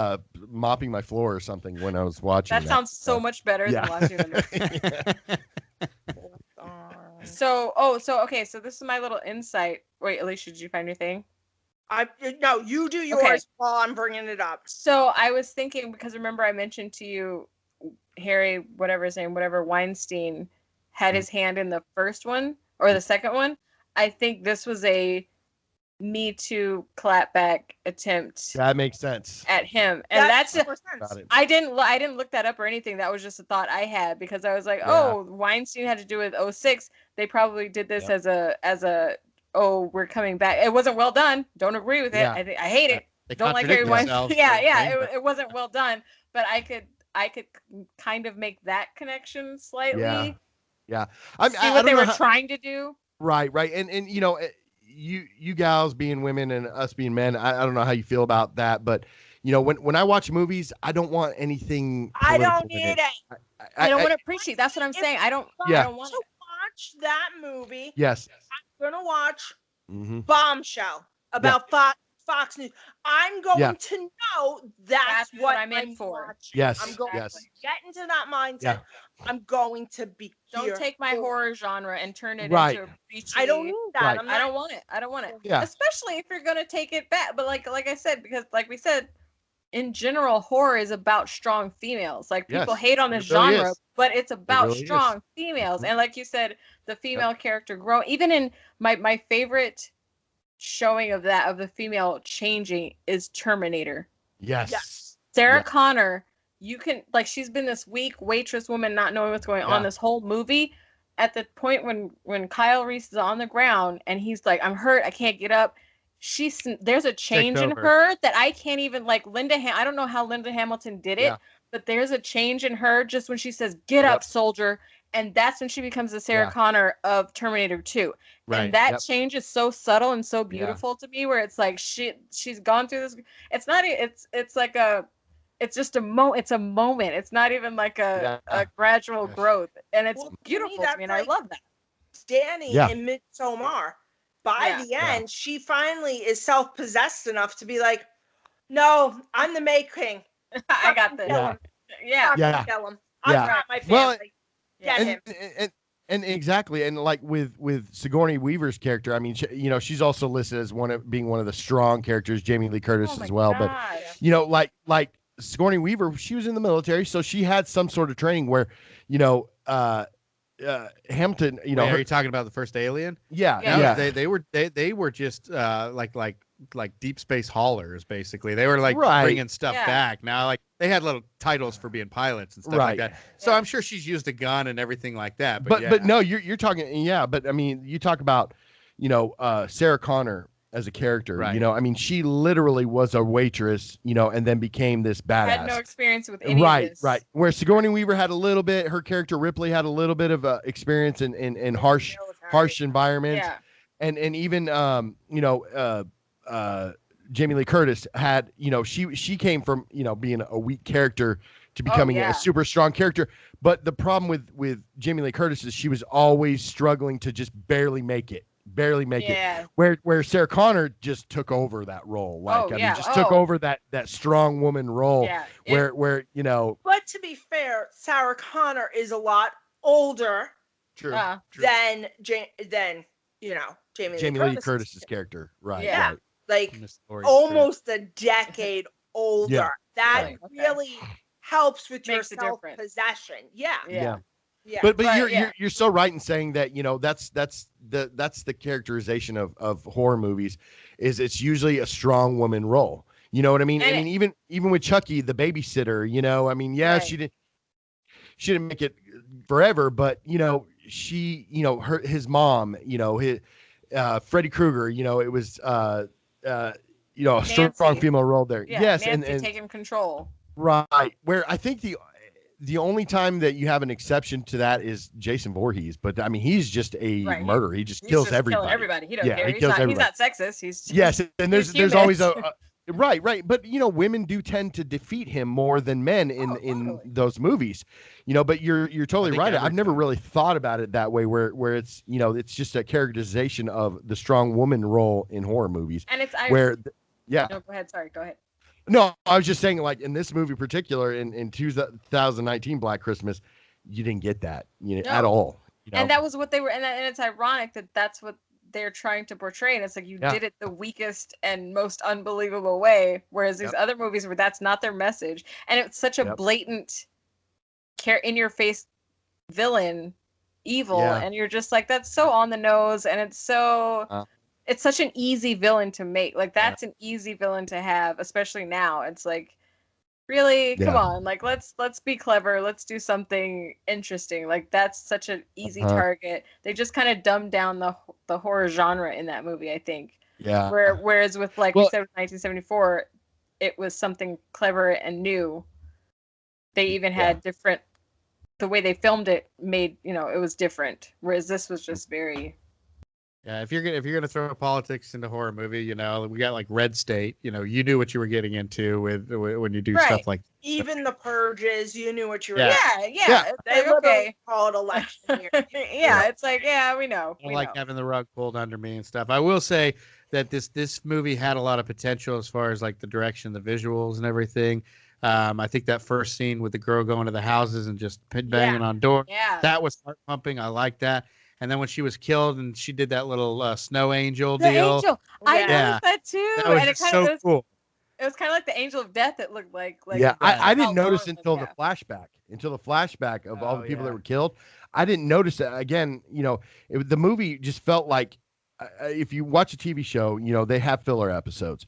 mopping my floor or something when I was watching. That sounds so much better than watching the movie. So this is my little insight. Wait, Alicia, did you find your thing? No, you do yours while I'm bringing it up. So I was thinking, because remember I mentioned to you, Harry, whatever his name, whatever Weinstein had his hand in the first one or the second one. I think this was a Me Too clapback attempt. That makes sense. At him, and that's sense. I didn't look that up or anything. That was just a thought I had because I was like, Weinstein had to do with 06. They probably did this as a we're coming back. It wasn't well done. Don't agree with it. I hate it. Don't like Harry Weinstein. It wasn't well done. But I could kind of make that connection slightly. Yeah. See what they were trying to do. Right. And you know, you gals being women and us being men, I don't know how you feel about that, but you know, when I watch movies, I don't want anything. I don't need it. I don't want to preachy. That's what I'm saying. I don't want to watch that movie. Yes. I'm gonna watch Bombshell about Fox News. I'm going to know that's what I'm in for. Watching. Yes. I'm going to get into that mindset. Yeah. I'm going to be. Don't take my horror genre and turn it into preachy. I don't need that. I don't want it. I don't want it. Yeah. Especially if you're gonna take it back. But like I said, because like we said, in general, horror is about strong females. Like people hate on this genre, but it's about strong females. And like you said, the female character grow. Even in my favorite showing of the female changing is Terminator. Yes. Sarah Connor, you can she's been this weak waitress woman not knowing what's going on this whole movie. At the point when Kyle Reese is on the ground and he's like, I'm hurt, I can't get up. There's a change in her that I can't even I don't know how Linda Hamilton did it, but there's a change in her just when she says, get up, soldier. And that's when she becomes the Sarah Connor of Terminator 2. Right. And that change is so subtle and so beautiful to me, where it's like she's gone through this. It's not. It's like it's just a moment. It's a moment. It's not even like a gradual growth, and it's beautiful to me. And I love that. Danny in Midsommar. By the end, she finally is self-possessed enough to be like, "No, I'm the May King. I got this. Kill him. I've got my family." And exactly, and like with Sigourney Weaver's character, I mean, she's also listed as being one of the strong characters, Jamie Lee Curtis as well. God. But like Sigourney Weaver, she was in the military, so she had some sort of training where, Hampton, Wait, are you talking about the first Alien? Yeah. They were just like deep space haulers, basically. They were bringing stuff back. Now they had little titles for being pilots and stuff like that. So I'm sure she's used a gun and everything like that. But no, you're talking but I mean, you talk about Sarah Connor as a character, I mean, she literally was a waitress, and then became this badass. Had no experience with any of this. Right. Where Sigourney Weaver had a little bit, her character Ripley had a little bit of experience in harsh environments. Yeah. And even Jamie Lee Curtis had, she came from, being a weak character to becoming a super strong character. But the problem with Jamie Lee Curtis is she was always struggling to just barely make it. Where Sarah Connor just took over that role. Took over that strong woman role. Where But to be fair, Sarah Connor is a lot older. True. Than Jamie Lee Curtis's character. Right. Yeah. Like almost a decade older. Yeah. That really helps with your self-possession. Yeah. But you're so right in saying that that's the characterization of horror movies, is it's usually a strong woman role. You know what I mean? I mean, even with Chucky, the babysitter, I mean, she didn't make it forever, but his mom, Freddy Krueger, it was a strong female role there. Nancy, and taking control. Right. Where I think the only time that you have an exception to that is Jason Voorhees, but I mean, he's just a murderer. He just kills everybody. Killing everybody. He don't care. He kills everybody. He's not sexist. He's just, yes, and there's human. always a right, but women do tend to defeat him more than men in those movies, But you're totally right. I've never really thought about it that way, where it's it's just a characterization of the strong woman role in horror movies, and it's No, go ahead. Sorry, go ahead. No, I was just saying, like in this movie particular, in 2019 Black Christmas, you didn't get that, at all. And that was what they were, and it's ironic that that's what they're trying to portray, and it's like you did it the weakest and most unbelievable way, whereas these other movies where that's not their message, and it's such a blatant, in your face villain, evil, and you're just like, that's so on the nose, and it's so. It's such an easy villain to make. Like, that's an easy villain to have, especially now. It's like, really? Come on. Like, let's be clever. Let's do something interesting. Like, that's such an easy target. They just kind of dumbed down the horror genre in that movie, I think. Yeah. Whereas with, like we said, with 1974, it was something clever and new. They even had different... The way they filmed it made, it was different. Whereas this was just very... Yeah, if you're gonna throw politics into a horror movie, we got like Red State. You knew what you were getting into when you do stuff like that. Even the Purges, you knew what you were. Yeah. They literally call it election year. It's like we know. I like having the rug pulled under me and stuff. I will say that this movie had a lot of potential as far as like the direction, the visuals, and everything. I think that first scene with the girl going to the houses and just banging on doors, that was heart pumping. I like that. And then when she was killed and she did that little snow angel deal. I noticed that too. That was and so cool. It was kind of like the angel of death. It looked like I didn't notice until the flashback of all the people that were killed. I didn't notice that. Again, the movie just felt like if you watch a TV show, they have filler episodes.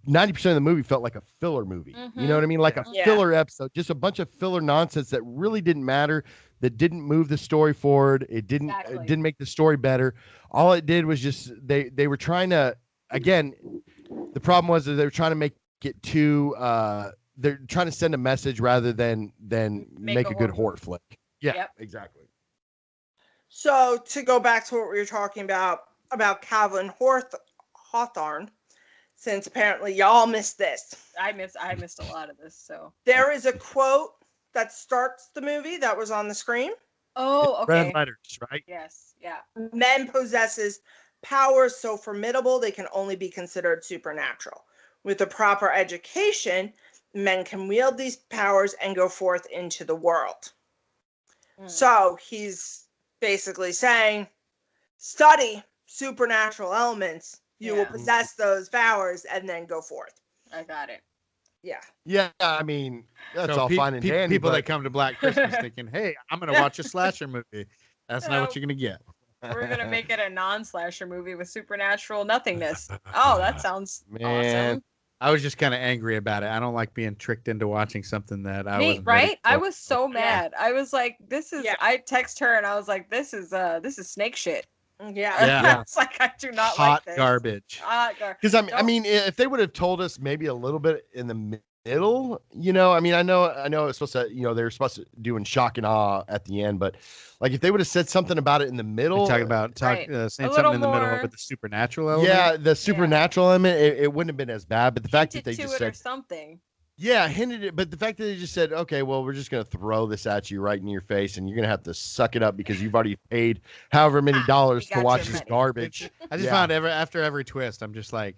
90% of the movie felt like a filler movie. You know what I mean? Like a filler episode, just a bunch of filler nonsense that really didn't matter, that didn't move the story forward. It didn't make the story better. All it did was just they were trying to, again, the problem was that they were trying to make it too they're trying to send a message rather than make a good horror flick. Yeah, exactly. So to go back to what we were talking about Calvin Hawthorne, since apparently y'all missed this. I missed a lot of this. So there is a quote that starts the movie that was on the screen. Oh, okay. Red letters, right? Yes, yeah. Men possesses powers so formidable they can only be considered supernatural. With a proper education, men can wield these powers and go forth into the world. So he's basically saying, study supernatural elements. You will possess those powers and then go forth. I got it. Yeah. Yeah, I mean, that's all fine and dandy. People that come to Black Christmas thinking, hey, I'm going to watch a slasher movie. That's not what you're going to get. We're going to make it a non-slasher movie with supernatural nothingness. Oh, that sounds awesome. I was just kind of angry about it. I don't like being tricked into watching something that I wasn't ready for. I was so mad. I was like, this is I text her and I was like, this is snake shit. Yeah. It's like, I do not hot like this. Garbage. Because I mean, if they would have told us maybe a little bit in the middle, I mean, I know it's supposed to, they were supposed to do in shock and awe at the end, but like if they would have said something about it in the middle, saying something in the middle with the supernatural element. Yeah, the supernatural element, it wouldn't have been as bad. But the fact that they just said something. Yeah, hinted it, but the fact that they just said, okay, well, we're just going to throw this at you right in your face, and you're going to have to suck it up because you've already paid however many dollars to watch this garbage. I just found after every twist, I'm just like,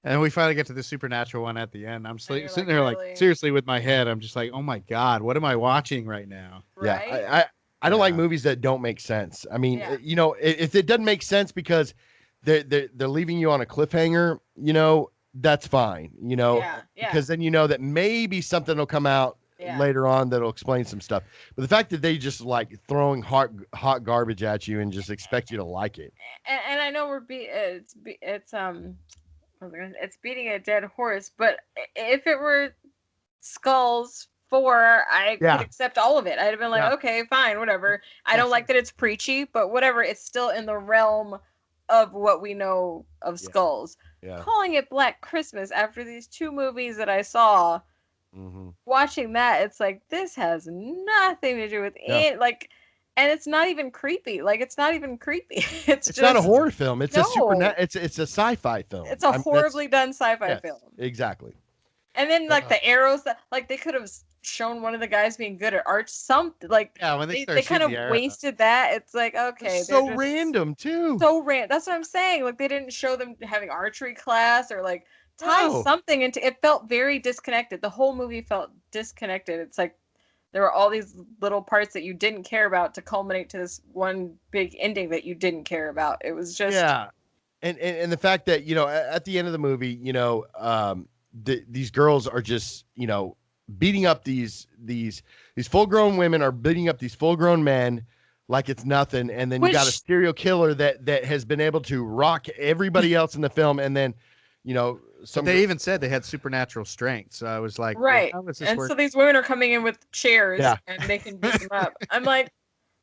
and we finally get to the supernatural one at the end. I'm sitting there like, seriously, with my head, I'm just like, oh my God, what am I watching right now? Right? Yeah, I don't like movies that don't make sense. I mean, if it doesn't make sense because they're leaving you on a cliffhanger, that's fine, because then that maybe something will come out later on that'll explain some stuff. But the fact that they just like throwing hot garbage at you and just expect you to like it. And I know it's beating a dead horse, but if it were Skulls 4, I could accept all of it. I'd have been like, okay, fine, whatever. I don't like that it's preachy, but whatever. It's still in the realm of what we know of Skulls. Yeah. Calling it Black Christmas after these two movies that I saw, Watching that, it's like this has nothing to do with it. Like, and it's not even creepy. Like, it's not even creepy. It's just not a horror film. It's a no. it's a sci-fi film. It's a horribly done sci-fi film. Exactly. And then like the arrows that like they could have shown one of the guys being good at art. Something like when they kind of wasted that. It's like okay, it's so random too. So random. That's what I'm saying. Like they didn't show them having archery class or like tie something into. It felt very disconnected. The whole movie felt disconnected. It's like there were all these little parts that you didn't care about to culminate to this one big ending that you didn't care about. It was just and the fact that at the end of the movie, these girls are just beating up these full-grown women are beating up these full-grown men like it's nothing, and then you got a serial killer that has been able to rock everybody else in the film, and then they even said they had supernatural strength. So I was like, right. Well, so these women are coming in with chairs and they can beat them up. I'm like,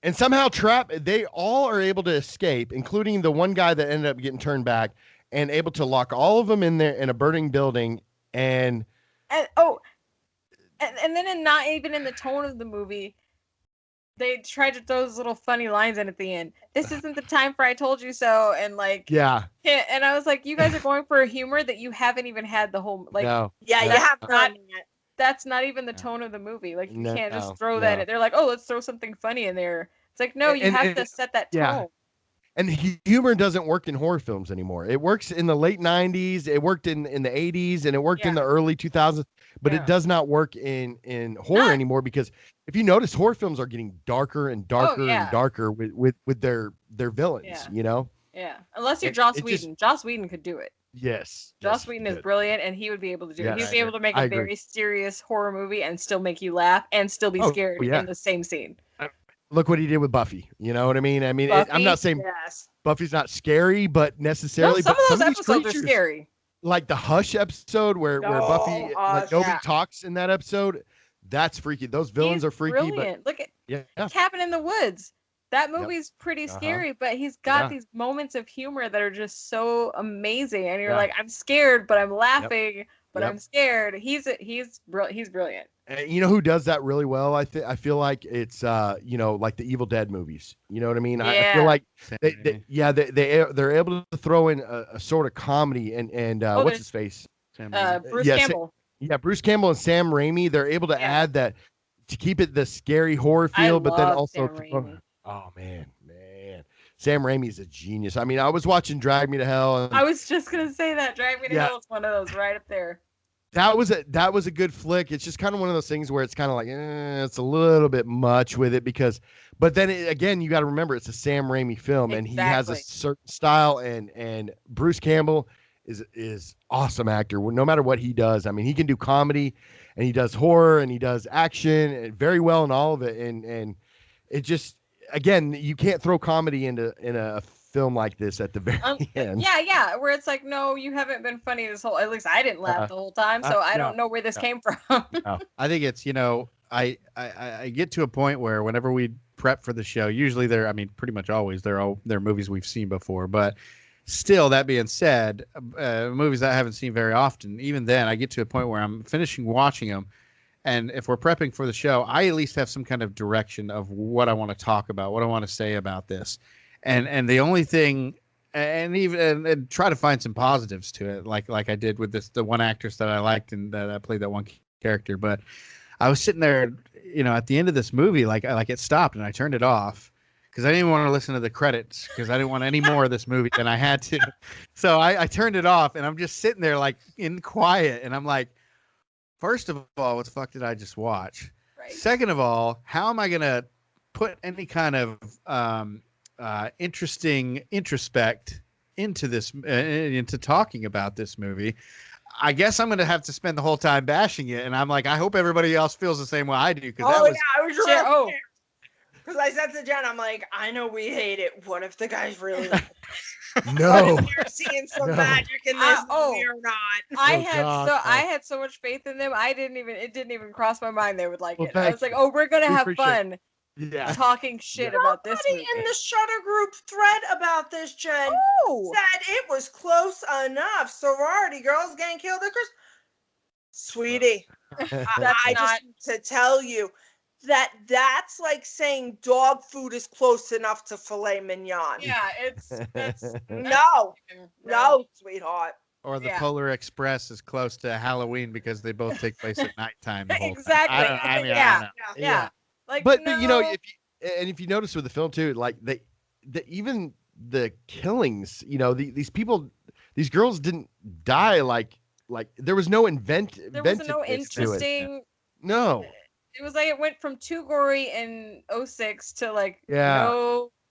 and somehow they all are able to escape, including the one guy that ended up getting turned back, and able to lock all of them in there in a burning building. And then not even in the tone of the movie, they tried to throw those little funny lines in at the end. This isn't the time for I told you so, and like and I was like, you guys are going for a humor that you haven't even had the whole like. You have not. That's not even the tone of the movie. Like you can't just throw that in. They're like, oh, let's throw something funny in there. It's like no, you have to set that tone. Yeah. And humor doesn't work in horror films anymore. It works in the late 90s, it worked in the 80s, and it worked in the early 2000s, but it does not work in horror anymore, because if you notice, horror films are getting darker and darker and darker with their villains, Yeah, unless you're Joss Whedon. Joss Whedon could do it. Yes. Joss Whedon is brilliant, and he would be able to do it. He'd be able to make a very serious horror movie and still make you laugh and still be scared in the same scene. Look what he did with Buffy. You know what I mean? I'm not saying Buffy's not scary, but necessarily. No, some of those episodes are scary. Like the Hush episode where Buffy, nobody talks in that episode. That's freaky. Those villains are freaky. Brilliant. Look at Cabin in the Woods. That movie's pretty scary, but he's got these moments of humor that are just so amazing. And you're like, I'm scared, but I'm laughing, but I'm scared. He's brilliant. And you know who does that really well? I feel like it's like the Evil Dead movies. You know what I mean? I feel like they're able to throw in a sort of comedy and what's his face? Bruce Campbell. Bruce Campbell and Sam Raimi. They're able to add that to keep it the scary horror feel, but then also oh man, Sam Raimi's a genius. I mean, I was watching Drag Me to Hell. I was just gonna say that Drag Me to Hell is one of those right up there. That was a good flick. It's just kind of one of those things where it's kind of like it's a little bit much with it but then again, you got to remember it's a Sam Raimi film and he has a certain style, and Bruce Campbell is awesome actor. No matter what he does, I mean, he can do comedy and he does horror and he does action and very well in all of it. And it just, again, you can't throw comedy in a film like this at the very end. Yeah, where it's like, no, you haven't been funny this whole. At least I didn't laugh the whole time, so I don't know where this came from. I think it's I get to a point where whenever we prep for the show, usually pretty much always they're movies we've seen before, but still, that being said, movies that I haven't seen very often. Even then, I get to a point where I'm finishing watching them. And if we're prepping for the show, I at least have some kind of direction of what I want to talk about, what I want to say about this. And the only thing, and try to find some positives to it, like I did with the one actress that I liked and that I played that one character. But I was sitting there, at the end of this movie, like it stopped and I turned it off because I didn't want to listen to the credits because I didn't want any more of this movie than I had to. So I turned it off and I'm just sitting there like in quiet, and I'm like, first of all, what the fuck did I just watch? Right. Second of all, how am I gonna put any kind of interesting introspect into this, into talking about this movie? I guess I'm gonna have to spend the whole time bashing it, and I'm like, I hope everybody else feels the same way I do. I was right. Because I said to Jen, I'm like, I know we hate it. What if the guys really like it? No. What if you're seeing some magic in this movie or not? I had so much faith in them. It didn't even cross my mind they would like it. I was like, we're gonna have fun. Talking shit about this movie. In the Shutter group thread about this, Jen, said it was close enough. Sorority girls getting killed at Christmas. Sweetie, I not- just need to tell you that's like saying dog food is close enough to filet mignon. Yeah, that's No, sweetheart. Or the Yeah. Polar Express is close to Halloween because they both take place at nighttime. The whole Exactly. Time. I don't know. Yeah. Like, But no. you know, if you notice with the film too, like even the killings, you know, these people, these girls didn't die like there was no there was no inventiveness to it. interesting. No. It was like it went from too gory in 06 to like Yeah.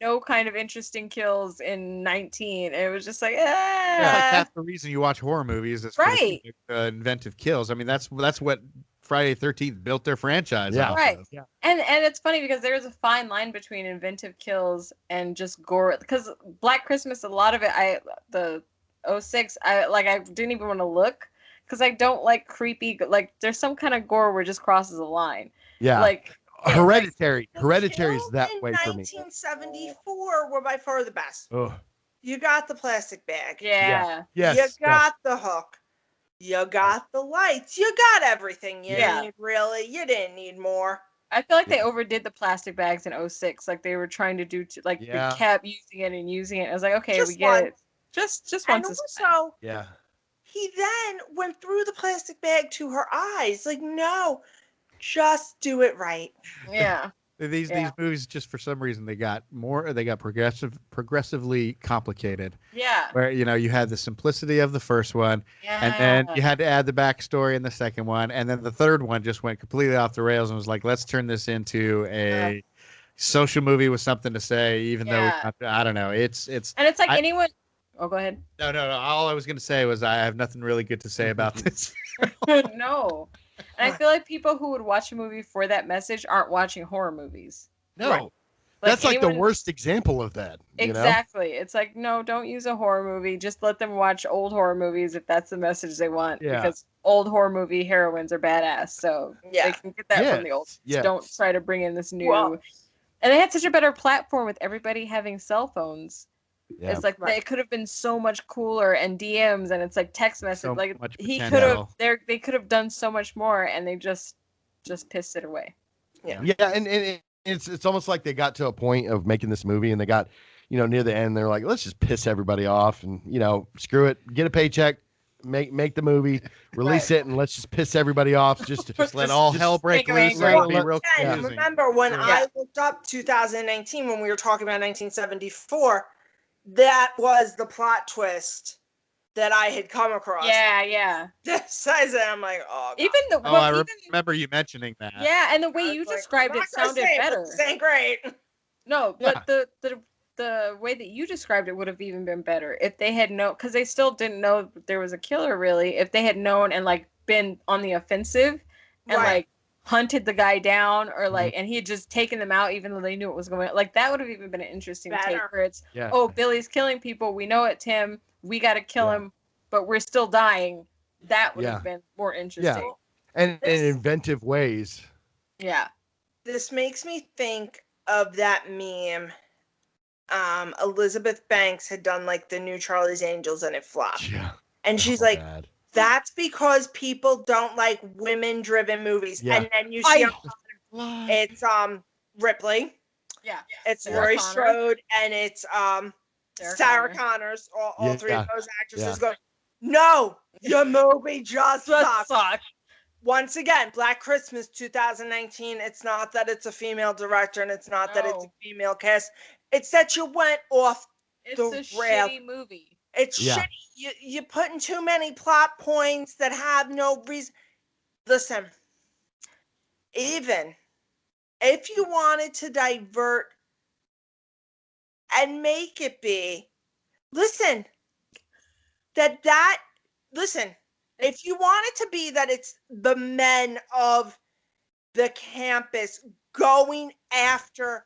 no kind of interesting kills in 19. It was just like, It's like half the reason you watch horror movies is for Right. the inventive kills. I mean, that's what Friday the 13th built their franchise off Right. of. Yeah. And it's funny because there's a fine line between inventive kills and just gore. Because Black Christmas, a lot of it, the 06, I didn't even want to look because I don't like creepy. Like there's some kind of gore where it just crosses a line. Yeah. Like Hereditary is Kills that in way for me. 1974 were by far the best. Oh. You got the plastic bag. Yeah. Yes. You got the hook. You got the lights. You got everything you need, really. You didn't need more. I feel like they overdid the plastic bags in 06. Like they were trying to do, they kept using it and using it. I was like, okay, Just we get it. once. Just And once. is fine. also, Yeah. he then went through the plastic bag to her eyes. Like, no, just do it right. Yeah. These movies, just for some reason, they got progressively complicated. Yeah. Where you had the simplicity of the first one, and then you had to add the backstory in the second one, and then the third one just went completely off the rails and was like, let's turn this into a social movie with something to say, even though I don't know. It's and it's like anyone. Oh, go ahead. No. All I was gonna say was I have nothing really good to say about this. No. And I feel like people who would watch a movie for that message aren't watching horror movies. No. Right. That's like the worst example of that. Exactly. It's like, no, don't use a horror movie. Just let them watch old horror movies if that's the message they want. Yeah. Because old horror movie heroines are badass. So they can get that from the old. Yeah. Don't try to bring in this new. And they had such a better platform with everybody having cell phones. Yeah. It's like it could have been so much cooler and DMs and it's like text message. So like much he potential. could have they could have done so much more and they just pissed it away. Yeah. Yeah, and it's almost like they got to a point of making this movie and they got, near the end they're like, let's just piss everybody off and screw it, get a paycheck, make the movie, release it, and let's just piss everybody off. Just let all hell break loose. Remember when I looked up 2019 when we were talking about 1974, that was the plot twist that I had come across. Yeah. This I said, I'm like, oh. God. I remember you mentioning that. Yeah, and the way you described it sounded better. This ain't great. No, but the way that you described it would have even been better if they had known, because they still didn't know there was a killer really. If they had known and like been on the offensive and like hunted the guy down or like and he had just taken them out even though they knew what was going on, like that would have even been an interesting take where it's Billy's killing people, we know it's him, we got to kill him, but we're still dying. That would have been more interesting. And in inventive ways. Yeah. This makes me think of that meme. Elizabeth Banks had done like the new Charlie's Angels and it flopped. Yeah. And she's like, that's because people don't like women-driven movies. Yeah. And then you see it's Ripley. Yeah. It's Laurie Strode and it's Sarah Connors. All three of those actresses go, no, your movie just sucks. Once again, Black Christmas 2019. It's not that it's a female director and it's not that it's a female cast. It's that you went off the rail. It's a shitty movie. It's shitty. You're putting too many plot points that have no reason. Listen, even if you wanted to divert and make it be, listen, if you want it to be that it's the men of the campus going after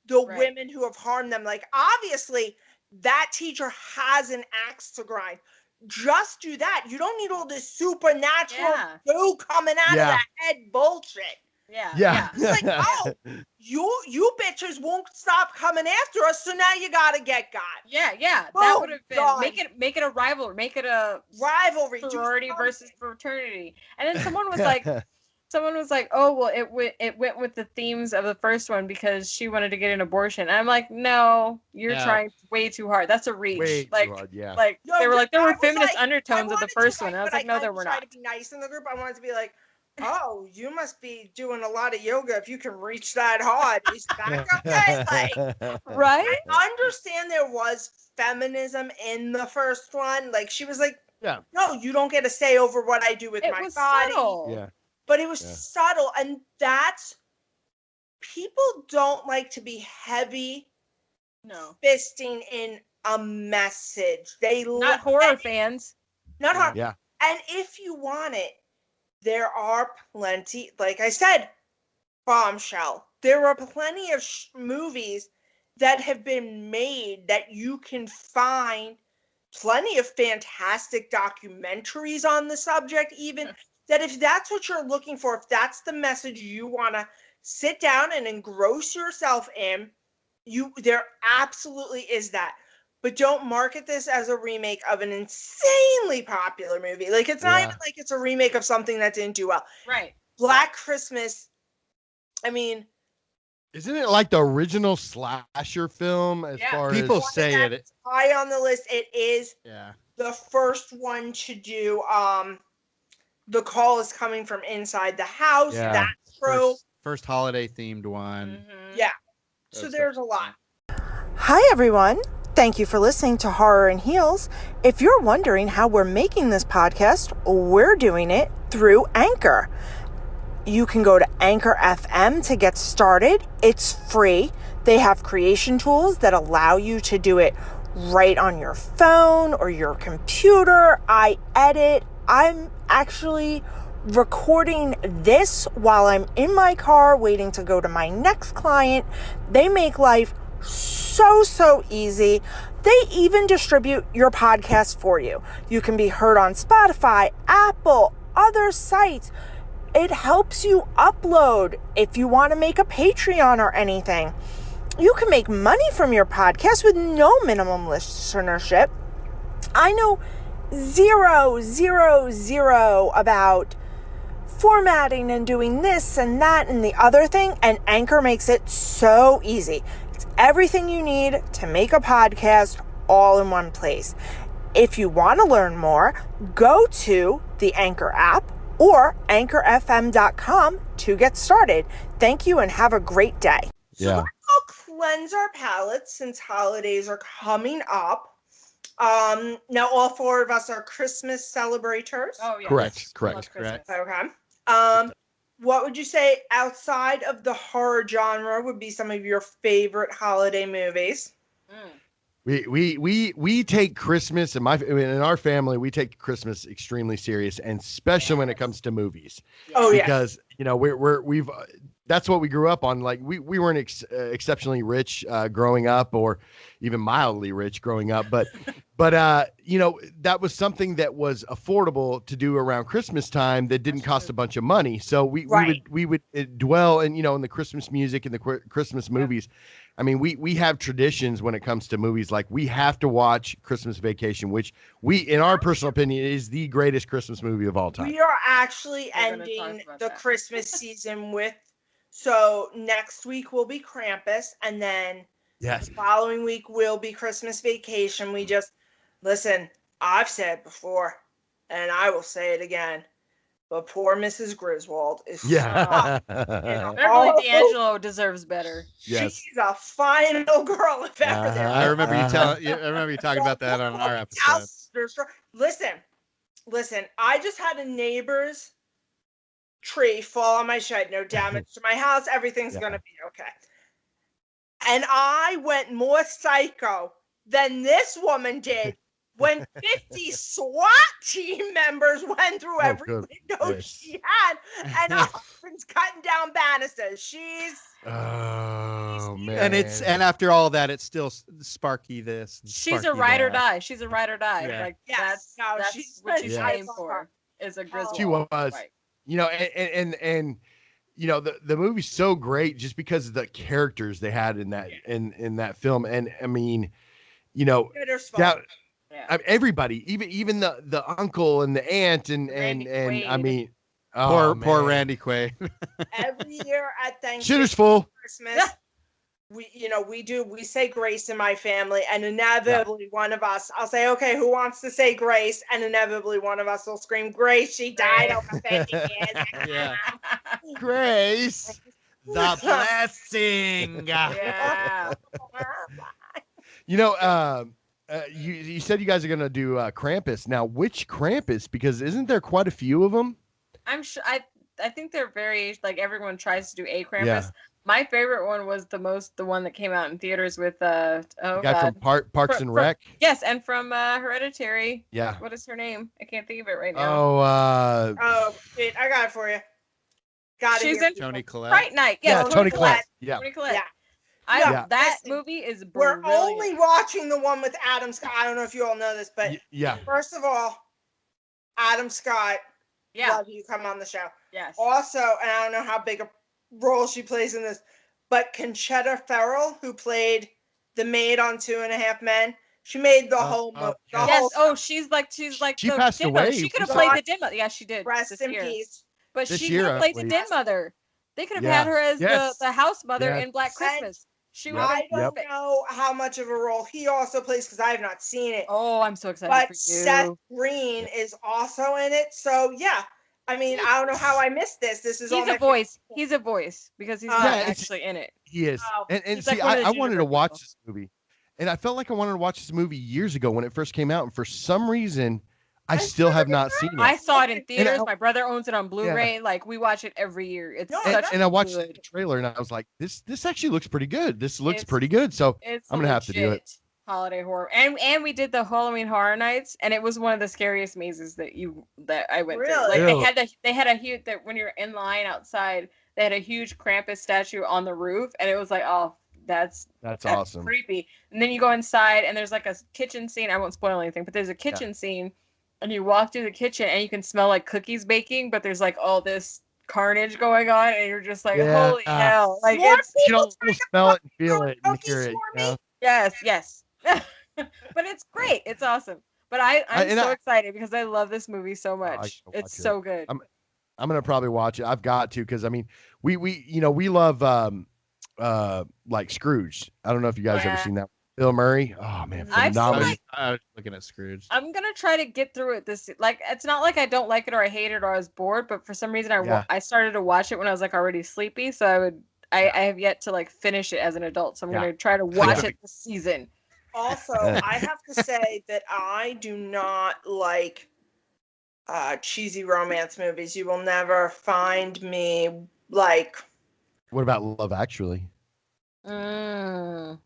the women who have harmed them, like obviously that teacher has an axe to grind. Just do that. You don't need all this supernatural goo coming out of that head bullshit. Yeah. It's like, oh, you bitches won't stop coming after us, so now you gotta get got. Yeah. That Oh, would have been God. make it a rivalry, make it a Rivalry, sorority versus fraternity. And then someone was like, oh well, it went with the themes of the first one because she wanted to get an abortion. And I'm like, no, you're trying way too hard. That's a reach. Way like, too hard, yeah. Like No, they were like, there I were was feminist like, undertones of the first one. And I was like, no, there were try not. to be nice in the group. I wanted to be like, oh, you must be doing a lot of yoga if you can reach that hard. Is that okay? Like, right? I understand there was feminism in the first one. Like, she was like, no, you don't get a say over what I do with my body. Subtle. Yeah. But it was subtle, and that's people don't like to be heavy fisting in a message. They not horror fans. Not horror. Yeah. And if you want it, there are plenty, like I said, Bombshell. There are plenty of movies that have been made that you can find, plenty of fantastic documentaries on the subject, even that if that's what you're looking for, if that's the message you want to sit down and engross yourself in, there absolutely is that. But don't market this as a remake of an insanely popular movie. Like, it's not even like it's a remake of something that didn't do well. Right. Black Christmas, I mean, isn't it like the original slasher film as far as people say it? High on the list. It is the first one to do The Call is Coming from Inside the House. Yeah. That's true. First holiday themed one. Mm-hmm. Yeah. So there's a lot. Hi, everyone. Thank you for listening to Horror and Heels. If you're wondering how we're making this podcast, we're doing it through Anchor. You can go to Anchor FM to get started. It's free. They have creation tools that allow you to do it right on your phone or your computer. I edit. I'm actually recording this while I'm in my car waiting to go to my next client. They make life so easy. They even distribute your podcast for you. You can be heard on Spotify, Apple, other sites. It helps you upload if you want to make a Patreon or anything. You can make money from your podcast with no minimum listenership. I know zero about formatting and doing this and that and the other thing, and Anchor makes it so easy. It's everything you need to make a podcast all in one place. If you want to learn more, go to the Anchor app or anchorfm.com to get started. Thank you and have a great day. So let's all cleanse our palates since holidays are coming up. Now all four of us are Christmas celebrators. Oh yeah. Correct. Okay. What would you say outside of the horror genre would be some of your favorite holiday movies? We take Christmas in our family, we take Christmas extremely serious, and especially when it comes to movies. Oh yeah. Because we've that's what we grew up on. Like we weren't exceptionally rich growing up, or even mildly rich growing up, but that was something that was affordable to do around Christmas time that didn't cost a bunch of money. So we would dwell in the Christmas music and the Christmas movies. I mean, we have traditions when it comes to movies. Like, we have to watch Christmas Vacation, which in our personal opinion, is the greatest Christmas movie of all time. We are actually ending the Christmas season with, so next week will be Krampus, and then the following week will be Christmas Vacation. We just, listen, I've said it before, and I will say it again. But poor Mrs. Griswold is Beverly D'Angelo deserves better. Yes. She's a final girl if ever there. I remember you talking about that on our episode. Listen, I just had a neighbor's tree fall on my shed. No damage to my house. Everything's gonna be okay. And I went more psycho than this woman did when 50 SWAT team members went through every window she had, and her husband's cutting down banisters. She's man. And after all that, it's still Sparky this. She's a ride or die. She's a ride or die. Yeah. Like Yes. that's She's what she's I aimed love for. her. Is a Griswold. She was. Right. And the movie's so great just because of the characters they had in that film. And I mean, that, everybody, even the uncle and the aunt and I mean, poor Randy Quaid. Every year at Thanksgiving, shitter's full. Christmas, we say grace in my family, and inevitably one of us, I'll say, okay, who wants to say grace? And inevitably one of us will scream, Grace, she died over 50 years. Yeah. Grace, the blessing. Yeah. You said you guys are gonna do Krampus. Now, which Krampus? Because isn't there quite a few of them? I'm sure. I think they're very, like, everyone tries to do a Krampus. Yeah. My favorite one was the one that came out in theaters with the guy from Parks and Rec. Yes, and from Hereditary. Yeah. What is her name? I can't think of it right now. Oh, shit, I got it for you. She's in Toni Collette. Fright Night. Yeah, Yes, Toni Collette. Yeah. Toni Collette. Yeah. That Listen, movie is we're brilliant. only watching the one with Adam Scott. I don't know if you all know this, but yeah. First of all, Adam Scott, Yeah. love you, come on the show. Yes. Also, and I don't know how big a role she plays in this, but Conchetta Ferrell, who played the maid on 2.5 Men, she made the whole movie. Yes. Oh, she's like she the passed din away. mother. She could have played the din mother. Yeah, she did. Rest in peace. But This she year, could have I played the believe. din mother. They could have Yeah. had her as Yes. the house mother Yes. in Black Christmas. She would have I been don't perfect. know how much of a role he also plays because I have not seen it. Oh, I'm so excited But for you. Seth Green is also in it. So, yeah. I mean, I don't know how I missed this. This is He's a voice. He's a voice because he's not actually in it. He is. Oh. And He's see, like one of the I wanted to junior watch people. this movie. And I felt like I wanted to watch this movie years ago when it first came out. And for some reason, I still have not seen it. I saw it in theaters. I- My brother owns it on Blu-ray. Like, we watch it every year. It's No, such And I watched good. the trailer and I was like, this actually looks pretty good. This looks It's- pretty good. So It's I'm gonna have to do it. legit holiday horror. And we did the Halloween Horror Nights, and it was one of the scariest mazes that I went through. Like, Really? they had a huge, that when you're in line outside, they had a huge Krampus statue on the roof, and it was like, oh, that's awesome. creepy. And then you go inside, and there's like a kitchen scene. I won't spoil anything, but there's a kitchen scene, and you walk through the kitchen, and you can smell like cookies baking, but there's like all this carnage going on, and you're just like, Yeah. holy hell! Like, More it's You don't smell it and feel it and cookies hear it. for You know? yes. But it's great. It's awesome. But I'm so excited because I love this movie so much. gotta It's watch it. so good. I'm gonna probably watch it. I've got to because I mean we love like Scrooge. I don't know if you guys ever Yeah. seen that. Bill Murray. Oh man, I've seen, phenomenal. like- I was looking at Scrooge. I'm gonna try to get through it this. Like, it's not like I don't like it or I hate it or I was bored, but for some reason I started to watch it when I was like already sleepy. So I have yet to like finish it as an adult. So I'm gonna try to watch it this season. Also, I have to say that I do not like cheesy romance movies. You will never find me like. What about Love Actually? Mm.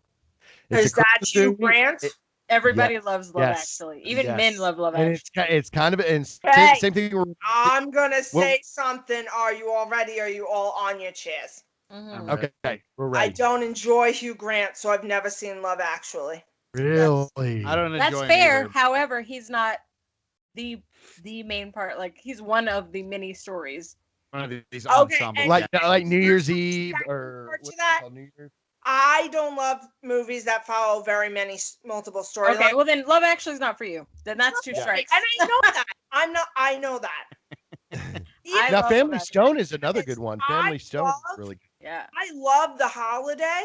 It's Is a that Christmas Hugh movie. Grant? Everybody loves Love Yes. Actually. Even Yes. men love Love And Actually. it's kind of and Hey. same thing. I'm gonna say something. Are you all ready? Are you all on your chairs? Mhm. Okay, we're I ready. don't enjoy Hugh Grant, so I've never seen Love Actually. Really? I don't That's enjoy fair. Either. However, he's not the main part. Like, he's one of the many stories. One of these Okay, ensemble. and- like New Year's Second Eve part or to what's it that. called, New Year's? I don't love movies that follow very many multiple storylines. Okay, well then Love Actually is not for you. Then that's two strikes. And I know that. I know that. I Now love Family Love Stone is another good one. Family Stone is love- really good. Yeah. I love The Holiday.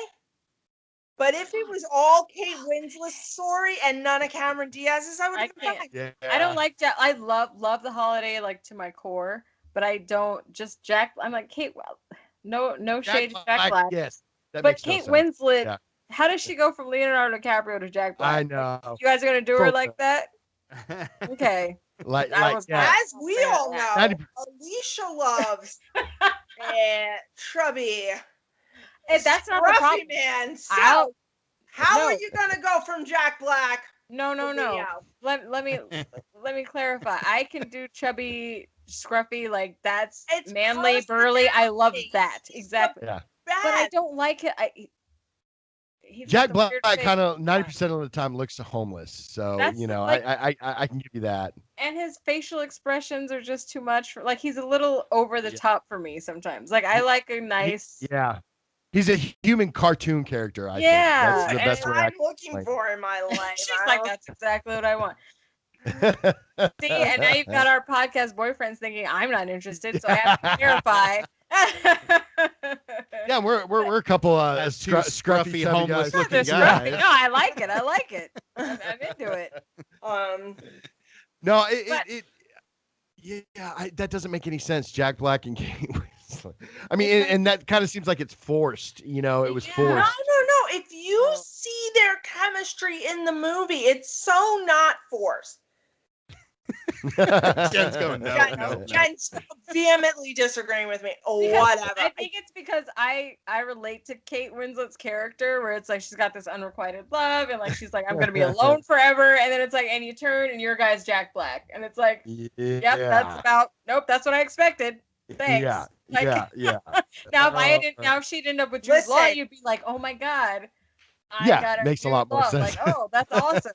But if it was all Kate Winslet's story and none of Cameron Diaz's, I would I have been can't. fine. Yeah. I don't like Jack. I love The Holiday like to my core, but I don't just Jack. I'm like, Kate. Well, no shade to Jack Black. Yes, that But makes no Kate sense. Winslet, Yeah. how does she go from Leonardo DiCaprio to Jack Black? I know. You guys are gonna do her Both like of that? Okay. Like was yeah. As we all know, 90%. Alicia loves Chubby. That's not the Scruffy problem. man. So, I'll- how no. are you gonna go from Jack Black No. to Leo? Let me clarify. I can do chubby, scruffy, like that's It's manly, burly. I love personality. that. Exactly. Yeah. But I Bad. don't like it. Jack Black kind of 90% of the time looks homeless, so That's I can give you that. And his facial expressions are just too much. Like he's a little over the top for me sometimes. Like I like a nice. He's a human cartoon character. I think that's the best way I'm looking for in my life. She's like, that's exactly what I want. See, and now you've got our podcast boyfriends thinking I'm not interested, so I have to clarify. Yeah, we're a couple scruffy homeless looking guys. No, I like it. I like it. I'm into it. No, that doesn't make any sense. Jack Black and Kate Winslet. I mean, and that kind of seems like it's forced. It was forced. No. If you see their chemistry in the movie, it's so not forced. Jen's going no. Jen's vehemently disagreeing with me. Whatever. I think it's because I relate to Kate Winslet's character, where it's like she's got this unrequited love, and like she's like, I'm gonna be alone forever, and then it's like, and you turn, and your guy's Jack Black, and it's like, yep, that's what I expected. Thanks. Yeah. Now if she'd end up with Jude Law, you'd be like, oh my god. Makes a lot more sense. Like, oh, that's awesome.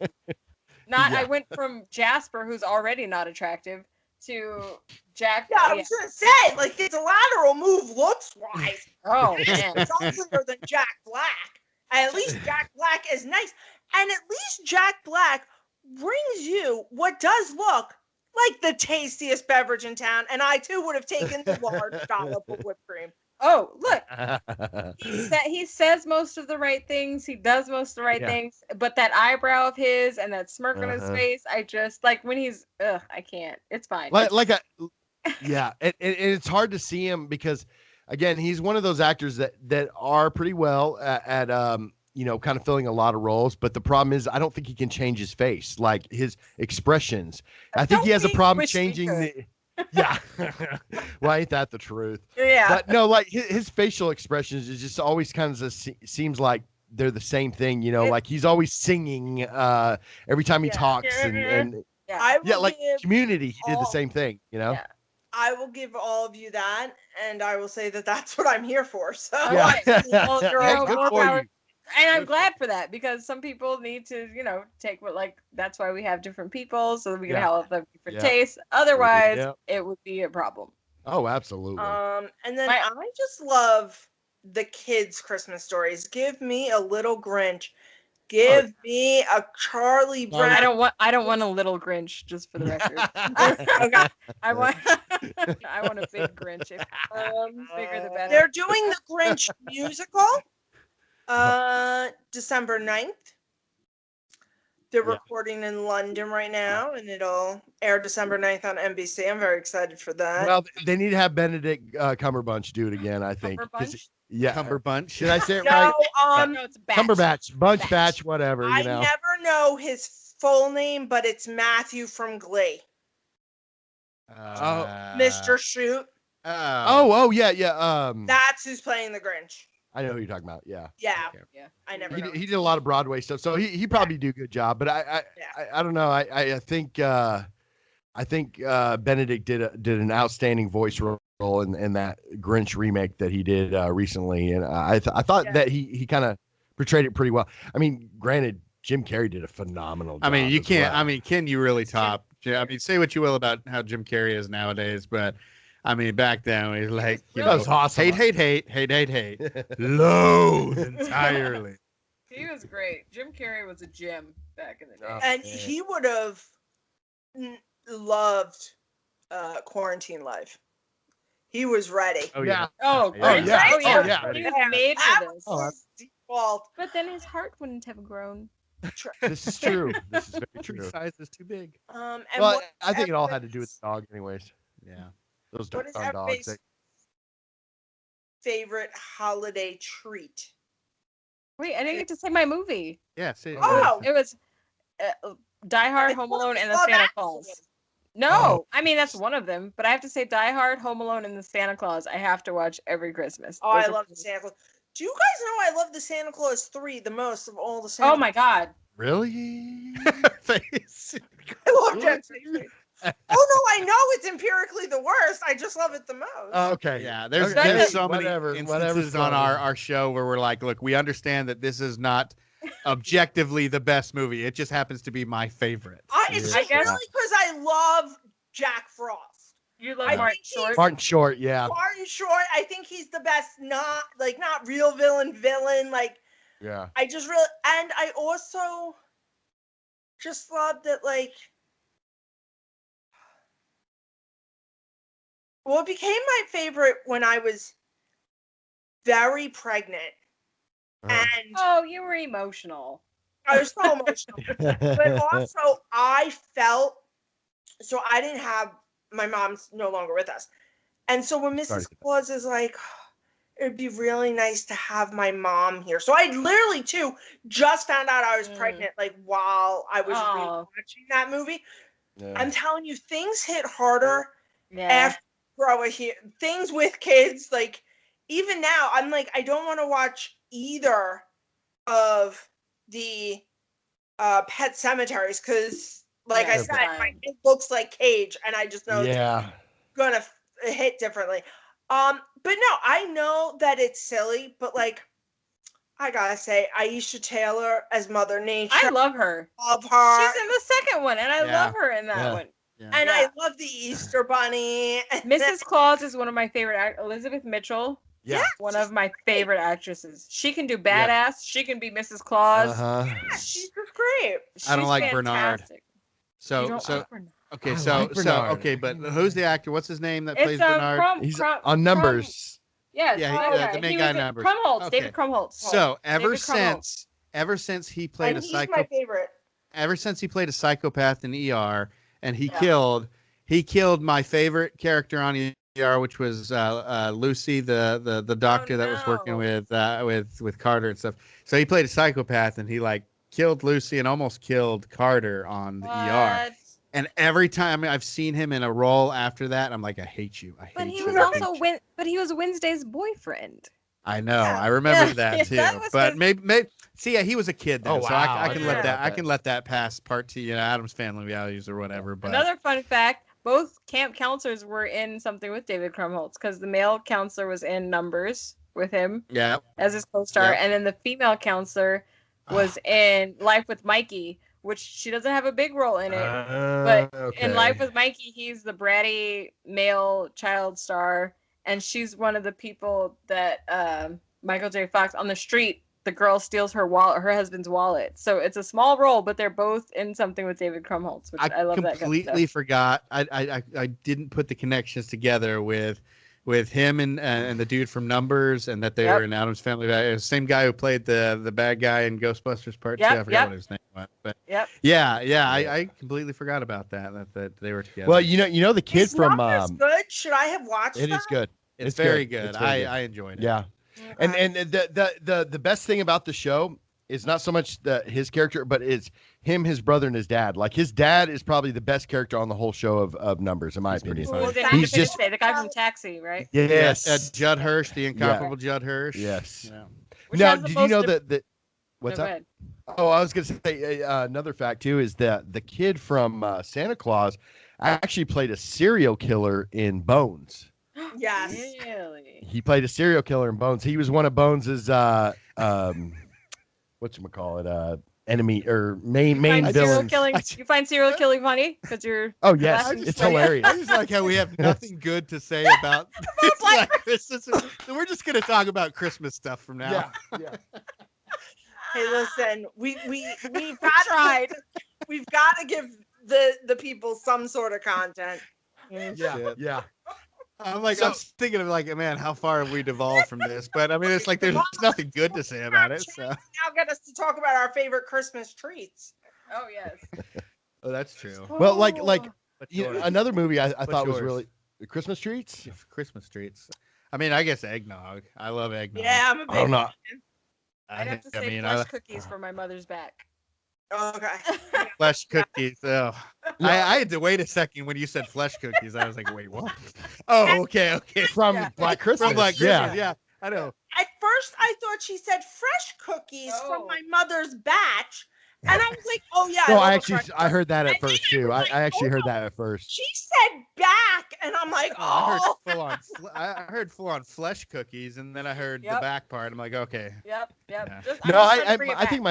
I went from Jasper, who's already not attractive, to Jack. Yeah, I was gonna say, like, it's a lateral move looks wise. Oh man, it's uglier than Jack Black. And at least Jack Black is nice, and at least Jack Black brings you what does look like the tastiest beverage in town. And I too would have taken the large dollop of whipped cream. Oh, look. He says most of the right things. He does most of the right things. But that eyebrow of his and that smirk on his face, I just, like, when he's, I can't. It's fine. And it's hard to see him because, again, he's one of those actors that are pretty well at kind of filling a lot of roles. But the problem is, I don't think he can change his face, like his expressions. I think he has a problem changing the... Yeah. Well, ain't that the truth? Yeah. But no, like his facial expressions is just always kind of seems like they're the same thing, like he's always singing every time he talks and like Community, he did the same thing, Yeah. I will give all of you that, and I will say that that's what I'm here for. So well, you're good more for power. you. And I'm glad for that, because some people need to, take that's why we have different people, so that we can help them different tastes. Otherwise, it would be a problem. Oh, absolutely. And then I just love the kids' Christmas stories. Give me a Little Grinch. Give me a Charlie Brown. I don't want a little Grinch, just for the record. Okay. I want a big Grinch. Bigger the better. They're doing the Grinch musical. December 9th. They're recording in London right now, and it'll air December 9th on NBC. I'm very excited for that. Well, they need to have Benedict Cumberbatch do it again, I think. Cumberbatch. Did I say it right? No, it's Batch. Cumberbatch, Batch, whatever. I never know his full name, but it's Matthew from Glee. Mr. Shoot. Oh, yeah. That's who's playing the Grinch. I know who you're talking about. Yeah. I never. He did a lot of Broadway stuff, so he probably do a good job. But I don't know. I think Benedict did an outstanding voice role in that Grinch remake that he did recently, and I thought that he kind of portrayed it pretty well. I mean, granted, Jim Carrey did a phenomenal job. I mean, you can't. Well. I mean, can you really top? I mean, say what you will about how Jim Carrey is nowadays, but. I mean, back then he's like, awesome. hate, loathe entirely. He was great. Jim Carrey was a gem back in the day, and he would have loved Quarantine Life. He was ready. Oh yeah. Oh yeah. He was made for this. Default. But then his heart wouldn't have grown. This is true. This is very true. Tree size is too big. Well, I think it all had to do with the dog, anyways. Yeah. Those what is dogs. Favorite holiday treat? Wait, I didn't get to say my movie. Yeah, say it. Oh, it was Die Hard, Home Alone, and the Santa Claus. No, I mean that's one of them, but I have to say Die Hard, Home Alone, and the Santa Claus. I have to watch every Christmas. Oh, I love the Santa Claus. Do you guys know I love the Santa Claus 3 the most of all the Santa? Oh my God! Really? Face. I love Jen's face. Oh no, I know it's empirically the worst. I just love it the most. Okay. Yeah, there's so many instances on our show where we're like, look, we understand that this is not objectively the best movie. It just happens to be my favorite. It's just really because I love Jack Frost. You love Martin Short? Martin Short, yeah. Martin Short, I think he's the best, not real villain. Like, yeah. I just really, and I also just love that, like, well, it became my favorite when I was very pregnant. And oh, you were emotional. I was so emotional. But also, I felt, so I didn't have, my mom's no longer with us. And so when Mrs. Claus is like, it'd be really nice to have my mom here. So I literally, too, just found out I was pregnant, like, while I was watching that movie. Yeah. I'm telling you, things hit harder after things with kids. Like, even now, I'm like, I don't want to watch either of the Pet Cemeteries because, like I said, it looks like Cage, and I just know it's gonna hit differently. But no, I know that it's silly, but like, I gotta say, Aisha Taylor as Mother Nature. I love her. Love her. She's in the second one, and I love her in that one. Yeah. And I love the Easter Bunny. Mrs. Claus is one of my favorite. Elizabeth Mitchell. Yeah. One of my favorite actresses. She can do badass. Yeah. She can be Mrs. Claus. Yeah, she's just great. I don't like fantastic. Bernard. Okay, but who's the actor? What's his name that plays Bernard? He's on Numbers. Yes. Yeah, the main guy Numbers. Krumholtz, okay. David Krumholtz. So ever since he played a psycho, my favorite. Ever since he played a psychopath in ER, and he killed my favorite character on ER, which was Lucy, the doctor that was working with Carter and stuff. So he played a psychopath, and he like killed Lucy and almost killed Carter on the ER. And every time I've seen him in a role after that, I'm like, I hate you. But he was Wednesday's boyfriend. I know. I remember that too. But maybe he was a kid then, so I can let that. I can let that pass part to Addams Family Values or whatever. But another fun fact: both camp counselors were in something with David Krumholtz because the male counselor was in Numbers with him, as his co-star, and then the female counselor was in Life with Mikey, which she doesn't have a big role in it, but in Life with Mikey, he's the bratty male child star. And she's one of the people that Michael J. Fox on the street, the girl steals her husband's wallet. So it's a small role, but they're both in something with David Krumholtz, which I love that kind of stuff. I completely forgot. I didn't put the connections together with him and the dude from Numbers, and that they were in Addams Family Values. Same guy who played the bad guy in Ghostbusters Part 2. I forgot what his name was. But I completely forgot about that they were together. Well, you know the kid from good. Should I have watched it? It is good. It's very good. I enjoyed it. Yeah. And the best thing about the show is not so much his character, but it's him, his brother, and his dad. Like, his dad is probably the best character on the whole show of Numbers, in my opinion. Well, he's just the guy from Taxi, right? Yes. Judd Hirsch, the incomparable Judd Hirsch. Yes. Yeah. Now, did you know that? What's up? Oh, I was going to say another fact too is that the kid from Santa Claus actually played a serial killer in Bones. Yes. Really? He played a serial killer in Bones. He was one of Bones's whatchamacallit, enemy or main villains. You find serial killing funny because you're. Oh yes, it's hilarious. I just like how we have nothing good to say about Christmas. So we're just gonna talk about Christmas stuff from now. Yeah. Hey, listen, we've got to give the people some sort of content. Yeah. I'm thinking of man, how far have we devolved from this? But I mean, it's like there's nothing good to say about it. So now get us to talk about our favorite Christmas treats. Oh yes. Oh, that's true. Well, like another movie I thought was really Christmas treats. Yeah, Christmas treats. I mean, I guess eggnog. I love eggnog. Yeah, I'm a big fan. I'd have to say flesh cookies for my mother's back. Okay. Flesh cookies. Oh, I had to wait a second when you said flesh cookies. I was like, wait, what? Oh, okay. From Black Christmas. From Black Christmas. Yeah, I know. At first, I thought she said fresh cookies from my mother's batch, and I was like, oh yeah. No, I heard that at first too. I actually heard that at first. She said like, I oh. heard I heard full on flesh cookies, and then I heard the back part. I'm like, okay. Yep. Yeah. Just, No, I think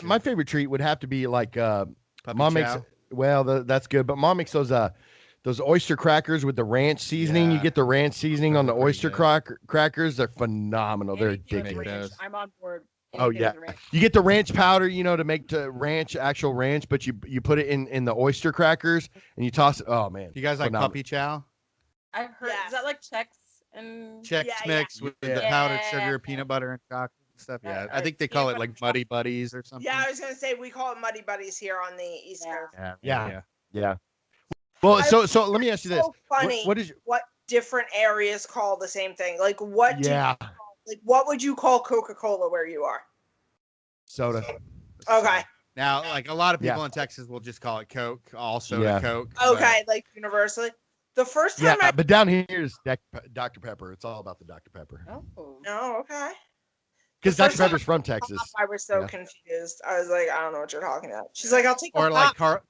my favorite treat would have to be like Puppy mom makes. chow. Well, that's good, but mom makes those oyster crackers with the ranch seasoning. You Yeah. get the ranch seasoning Those on the are pretty oyster crackers. They're phenomenal. They're Anything with addictive. ranch, Those. I'm on board. Oh Anything yeah, with ranch. you get the ranch powder, to make the actual ranch, but you put it in the oyster crackers and you toss it. Oh man, You guys like phenomenal. puppy chow? I've heard. Yes. Is that like Chex and? Chex Yeah, mix with the Yeah. powdered Yeah. sugar, peanut butter, and chocolate and stuff. Yeah, I Or think they call it peanut like butter Muddy Buddies or something. Yeah, I was gonna say we call it Muddy Buddies here on the East Yeah. Coast. Yeah. Well, I- so let me ask you this: So funny. What is? What different areas call the same thing? Like what? Yeah, What would you call Coca-Cola where you are? soda. Okay. Now, like a lot of people Yeah. in Texas will just call it Coke, also Yeah. Coke. but- Okay, like universally. The first time Yeah, but down here is Dr. Pepper. It's all about the Dr. Pepper Oh. Oh, okay. because The Dr. first time Pepper's from Texas. I was so Yeah. confused. I was like, I don't know what you're talking about. She's like, I'll take Or a like pop.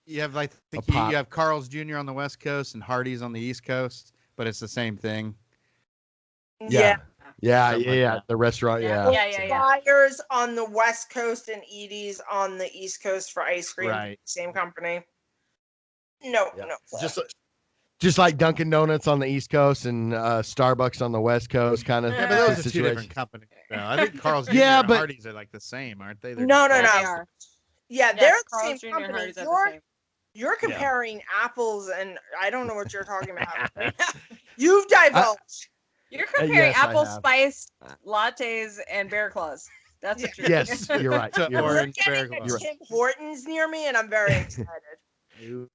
you have like A pop. you have Carl's Jr. on the West Coast and Hardee's on the East Coast, but it's the same thing. Yeah. Yeah, Something like yeah. that. The restaurant, Yeah. yeah. Flyers on the West Coast and Edie's on the East Coast for ice cream. Right. Same company. No, Yeah. no. Just like Dunkin' Donuts on the East Coast and Starbucks on the West Coast, kind of. Yeah, but those are two situation. different companies. though. I think Carl's Jr. Yeah, and but- Hardee's are like the same, aren't they? They're No, no, Yeah, no. they are. Yeah, Yes, they're the Carl's same Jr. and company. Hardee's are the You're, same. you're comparing apples and I don't know what you're talking about. You've divulged. You're comparing yes, I apple have. spice lattes and bear claws. That's what you're Yes, doing. you're right. To You're right. orange We're bear getting claws. a Tim Hortons near me, and I'm very excited. Ooh.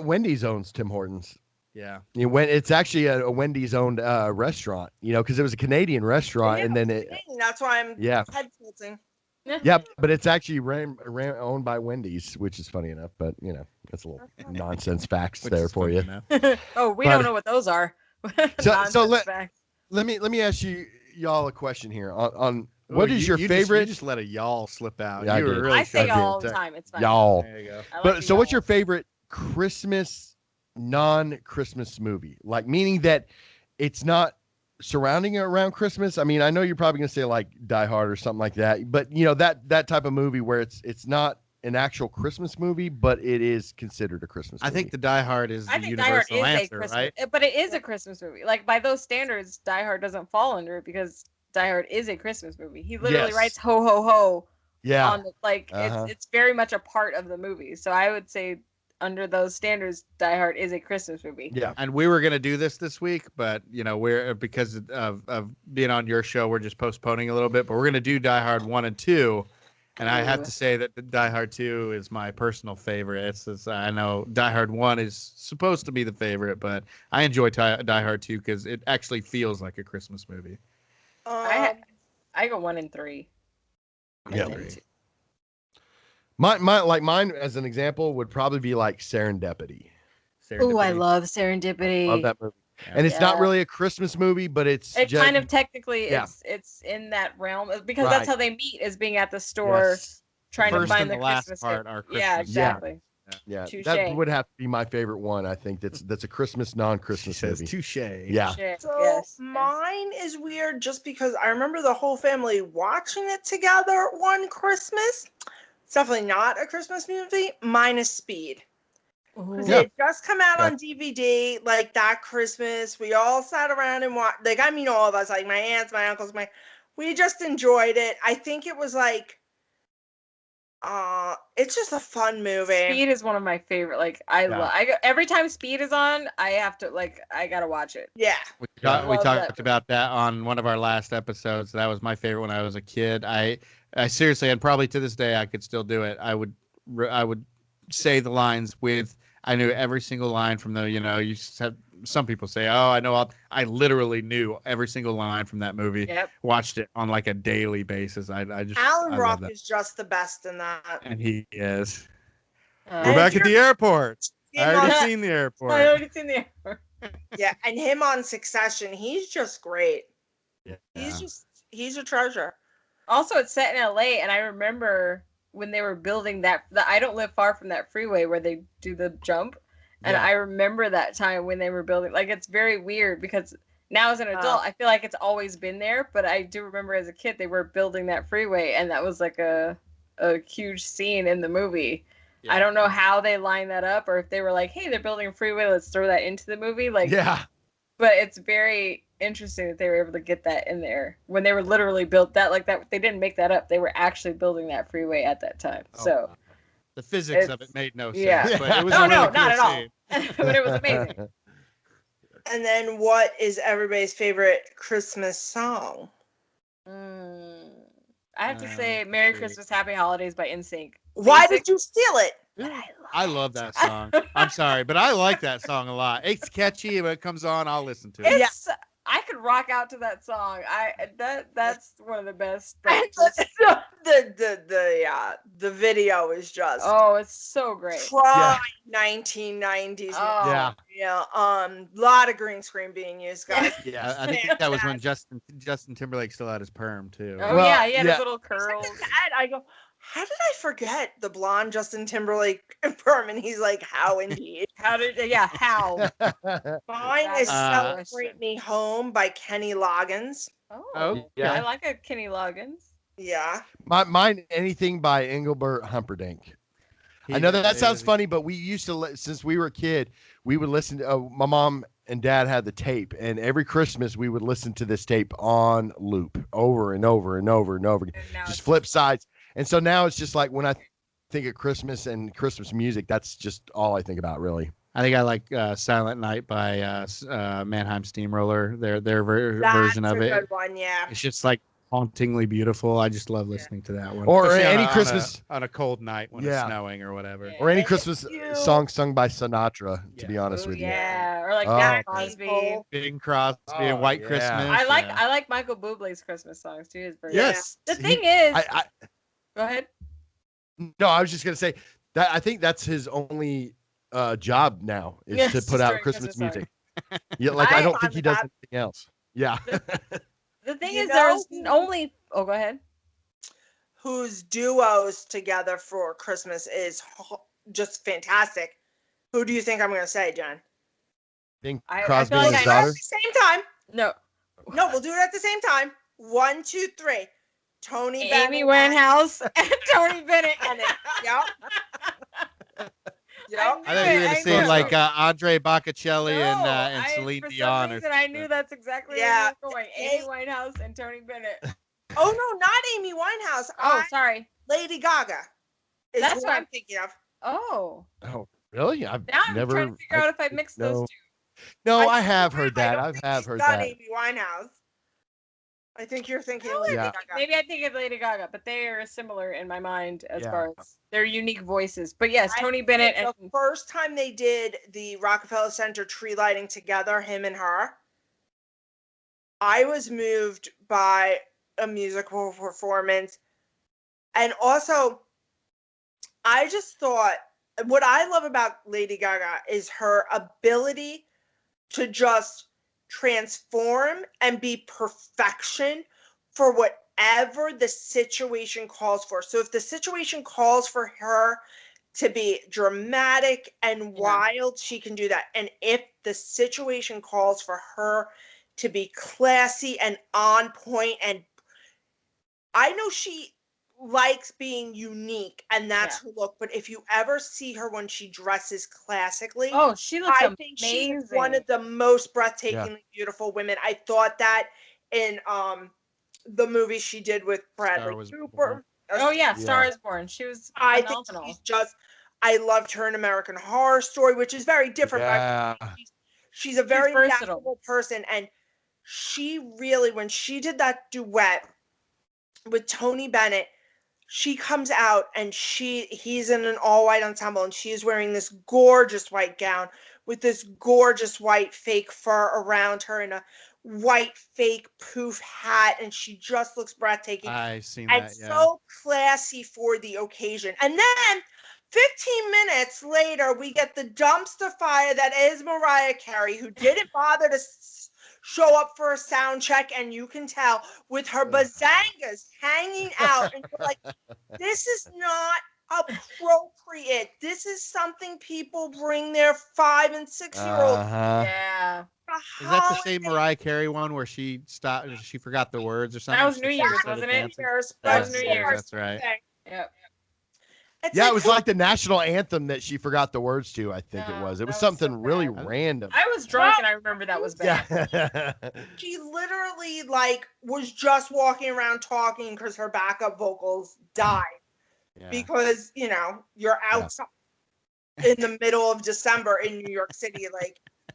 Wendy's owns Tim Hortons. Yeah. It's actually a Wendy's owned restaurant, because it was a Canadian restaurant, Yeah, and then it, That's why I'm yeah, head tilting. yeah, but it's actually owned by Wendy's, which is funny enough, but that's a little nonsense facts Which there is for funny you. enough. Oh, we But- don't know what those are. So Nonsense let- facts. Let me ask y'all a question here on what Ooh, is you- your you favorite you just let a y'all slip out. Yeah, I you were did. really I say trying y'all to all the protect- time. It's fine. y'all? There you go. I like But the so what's y'all. your favorite Christmas non-Christmas movie? Like meaning that it's not surrounding it around Christmas. I mean, I know you're probably gonna say like Die Hard or something like that, but that type of movie where it's not an actual Christmas movie, but it is considered a Christmas movie. I think the Die Hard is I the think Die Hard universal is a answer, Christmas, right? but it is a Christmas movie. Like by those standards, Die Hard doesn't fall under it because Die Hard is a Christmas movie. He literally Yes. writes "ho ho ho" yeah. on the, like Uh-huh. it's very much a part of the movie. So I would say under those standards, Die Hard is a Christmas movie. Yeah. And we were gonna do this week, but we're because of being on your show, we're just postponing a little bit. But we're gonna do Die Hard 1 and 2, and I have Ooh. to say that the Die Hard 2 is my personal favorite. I know Die Hard 1 is supposed to be the favorite, but I enjoy Die Hard 2 because it actually feels like a Christmas movie. I go 1 and 3. Yeah. And 2. Mine as an example would probably be like Serendipity. Oh, I Serendipity. love Serendipity. Love that movie. And it's not Yeah. really a Christmas movie, but it's It just, kind of technically Yeah. it's in that realm because Right. that's how they meet is being at the store Yes. trying First to find and the the last Christmas part gift. are Yeah, Christmas. exactly. Yeah, Touche. that would have to be my favorite one. I think that's a Christmas She non-Christmas says movie. touche. Yeah, Touche. So Yes. mine is weird just because I remember the whole family watching it together one Christmas. It's definitely not a Christmas movie. Mine is Speed. Because Yeah. it just come out Yeah. on DVD like that Christmas. We all sat around and watched. Like, I mean, all of us, like my aunts, my uncles, we just enjoyed it. I think it was like, it's just a fun movie. Speed is one of my favorite. Like every time Speed is on, I have to I gotta watch it. Yeah. We Love talked that. about that on one of our last episodes. That was my favorite when I was a kid. I seriously, and probably to this day, I could still do it. I would say the lines with. I knew every single line from the. You have some people say, "Oh, I know." I literally knew every single line from that movie. Yep. Watched it on like a daily basis. I just Alan I love Ruck that. is just the best in that. And he is. Uh, We're back at the airport. I Him already on- seen the airport. I already seen the airport. Yeah, and him on Succession, he's just great. Yeah. He's a treasure. Also, it's set in LA, and I remember when they were building that. I don't live far from that freeway where they do the jump, And I remember that time when they were building. Like, it's very weird because now as an adult, I feel like it's always been there. But I do remember as a kid, they were building that freeway, and that was like a huge scene in the movie. Yeah. I don't know how they lined that up, or if they were like, "Hey, they're building a freeway, let's throw that into the movie." Like, yeah. But it's very interesting that they were able to get that in there when they were literally built that like that. They didn't make that up. They were actually building that freeway at that time. So the physics of it made no sense. But it was no, really not at all. scene. But it was amazing. And then, what is everybody's favorite Christmas song? I have to say Merry Christmas, Happy Holidays by NSYNC. Why did you steal it? I love that song. I'm sorry, but I like that song a lot. It's catchy. When it comes on, I'll listen to it. I could rock out to that song. That's one of the best. The video is just it's so great. Prime 1990s. Oh. Yeah. Lot of green screen being used, guys. Yeah, I think that was when Justin Timberlake still had his perm too. Oh yeah, he had his little curls. I go, how did I forget the blonde Justin Timberlake perm? And he's like, how indeed? How? Mine is Celebrate Me Home by Kenny Loggins. Oh yeah. I like a Kenny Loggins. Yeah. Mine, Anything by Engelbert Humperdinck. I know that sounds funny, but we used to, since we were a kid, we would listen to, my mom and dad had the tape, and every Christmas we would listen to this tape on loop over and over and over and over again. Just flip sides. And so now it's just like when I think of Christmas and Christmas music, that's just all I think about, really. I think I like Silent Night by Mannheim Steamroller, their version of it. That's a good one, yeah. It's just like hauntingly beautiful. I just love listening to that one. Or any Christmas on a cold night when it's snowing or whatever. Or any Christmas song sung by Sinatra, to be honest with you. Yeah, or like Bing Crosby. Bing Crosby and White Christmas. I like Michael Bublé's Christmas songs too. Yes. The thing is, go ahead. No, I was just gonna say that I think that's his only job now is to put out Christmas music. Yeah, like I don't think he does anything else. Yeah. The thing is, there's only. Oh, go ahead. Whose duos together for Christmas is just fantastic. Who do you think I'm going to say, Jen? Think Crosby and his daughter? At the same time. No, we'll do it at the same time. 1, 2, 3. Tony Bennett. Amy Winehouse and Tony Bennett. Yep. I thought you were going to say like Andre Boccacelli and Celine Dion. For some reason, I knew that's exactly where you were going. Amy Winehouse and Tony Bennett. Oh, no, not Amy Winehouse. Sorry. Lady Gaga. That's what I'm thinking of. Oh, really? I've never. I'm trying to figure out if I mixed those two. No, I have heard that. I have heard that. Not Amy Winehouse. I think you're thinking of Lady Gaga. Maybe I think of Lady Gaga, but they are similar in my mind as far as their unique voices. But yes, Tony Bennett. The first time they did the Rockefeller Center tree lighting together, him and her, I was moved by a musical performance. And also, I just thought, what I love about Lady Gaga is her ability to just transform and be perfection for whatever the situation calls for. So if the situation calls for her to be dramatic and wild, she can do that. And if the situation calls for her to be classy and on point, and I know she likes being unique, and that's her look. But if you ever see her when she dresses classically, she looks amazing. Think she's one of the most breathtakingly beautiful women. I thought that in the movie she did with Bradley Cooper. Star is Born. She was phenomenal. I think I loved her in American Horror Story, which is very different. Yeah. She's a very versatile person, and she really, when she did that duet with Tony Bennett, she comes out and he's in an all-white ensemble, and she is wearing this gorgeous white gown with this gorgeous white fake fur around her and a white fake poof hat, and she just looks breathtaking. I've seen that, and so classy for the occasion. And then 15 minutes later, we get the dumpster fire that is Mariah Carey, who didn't bother to show up for a sound check, and you can tell with her bazangas hanging out, and you're like, this is not appropriate inappropriate. This is something people bring their 5 and 6-year-olds. Yeah. Is that the same Mariah Carey one where she stopped? She forgot the words or something? That was New Year's, wasn't it? That was New Year's. That's right. Yep. Yeah, it was like the national anthem that she forgot the words to. I think it was. It was something really random. I was drunk and I remember that was bad. Yeah. She literally was just walking around talking because her backup vocals died. Yeah. Because you're outside in the middle of December in New York City.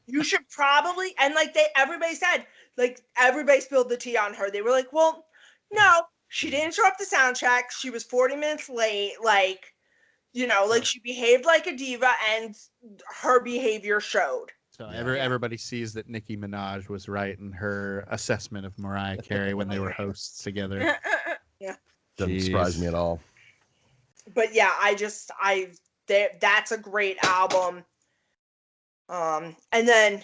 You should probably, and everybody said, everybody spilled the tea on her. They were like, well, no, she didn't show up to sound check. She was 40 minutes late. She behaved like a diva, and her behavior showed. So everybody sees that Nicki Minaj was right in her assessment of Mariah Carey when they were hosts together. Yeah. Doesn't surprise me at all. But yeah, that's a great album. And then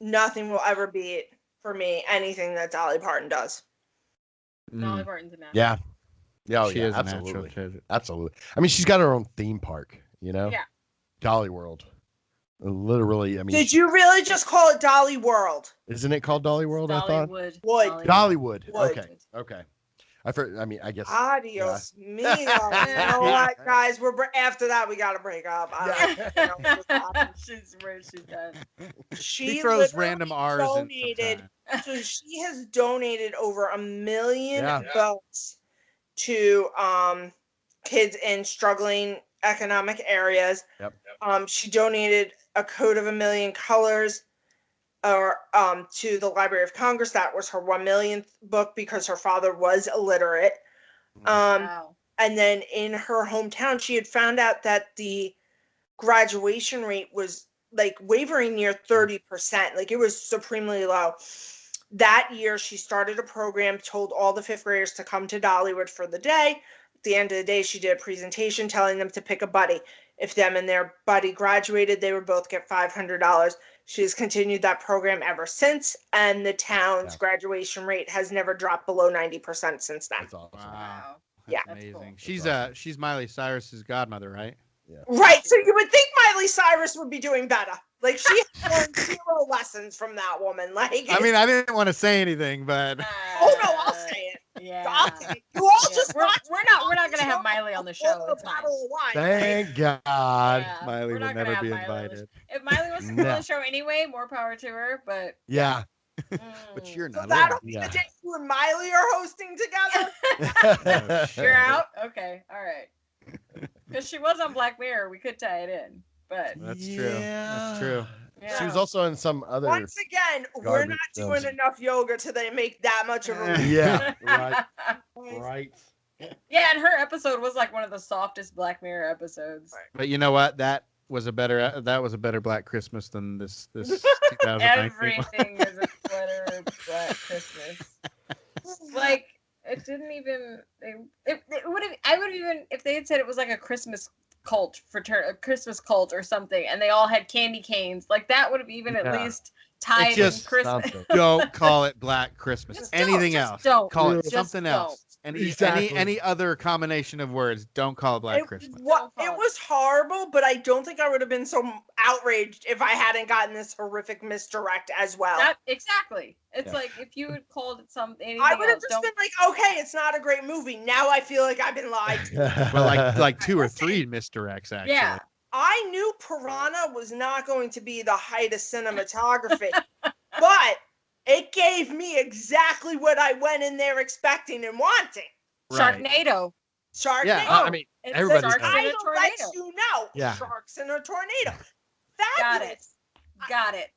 nothing will ever beat, for me, anything that Dolly Parton does. Dolly Parton's a natural. Yeah. Yeah, she is absolutely. a natural treasure. Absolutely. I mean, she's got her own theme park, Yeah. Dolly World. Literally, I mean. Did you really just call it Dolly World? Isn't it called Dolly World, I thought? Dollywood. Okay. I guess. Adios, mio. You know what, guys? After that, we got to break up. She's done. She throws random R's donated, so she has donated over 1 million books to kids in struggling economic areas. She donated A Coat of a Million Colors to the Library of Congress. That was her 1 millionth book because her father was illiterate. Wow. And then in her hometown, she had found out that the graduation rate was wavering near 30%. It was supremely low. That year, she started a program, told all the 5th graders to come to Dollywood for the day. At the end of the day, she did a presentation telling them to pick a buddy. If them and their buddy graduated, they would both get $500. She has continued that program ever since, and the town's graduation rate has never dropped below 90% since then. That's awesome. Wow. Yeah. That's amazing. She's Miley Cyrus's godmother, right? Yeah. Right. So you would think Miley Cyrus would be doing better. She learned 0 lessons from that woman. I mean, I didn't want to say anything, but oh no, I'll say it. Yeah. I'll say it. You all just we're not gonna have Miley on the show. It's fine. Thank God. Yeah, Miley will never be invited. If Miley wants to come on the show anyway, more power to her. But yeah. But you're not. So that'll be the day you and Miley are hosting together. You're out. Okay. All right. Because she was on Black Mirror, we could tie it in. But that's true. That's true. Yeah. She was also in some other. Once again, we're not doing enough yoga to they make that much of a. Yeah. Right. Yeah, and her episode was one of the softest Black Mirror episodes. But you know what? That was a better Black Christmas than this 2019. Everything is a better Black Christmas. It didn't even. It would have. I would have even if they had said it was a Christmas cult a Christmas cult or something, and they all had candy canes. That would have even at least tied in Christmas. Don't call it Black Christmas. Just Anything else? Don't call it just something else. Any other combination of words? Don't call it Black Christmas. It was horrible, but I don't think I would have been so outraged if I hadn't gotten this horrific misdirect as well. Exactly. It's if you had called it anything I would have else, just been okay, it's not a great movie. Now I feel like I've been lied to. Well, like 2 or 3 misdirects actually. Yeah. I knew Piranha was not going to be the height of cinematography, but it gave me exactly what I went in there expecting and wanting. Right. Sharknado. Yeah, I mean, everybody's I let you know. Yeah. Sharks in a tornado. Fabulous. Got it.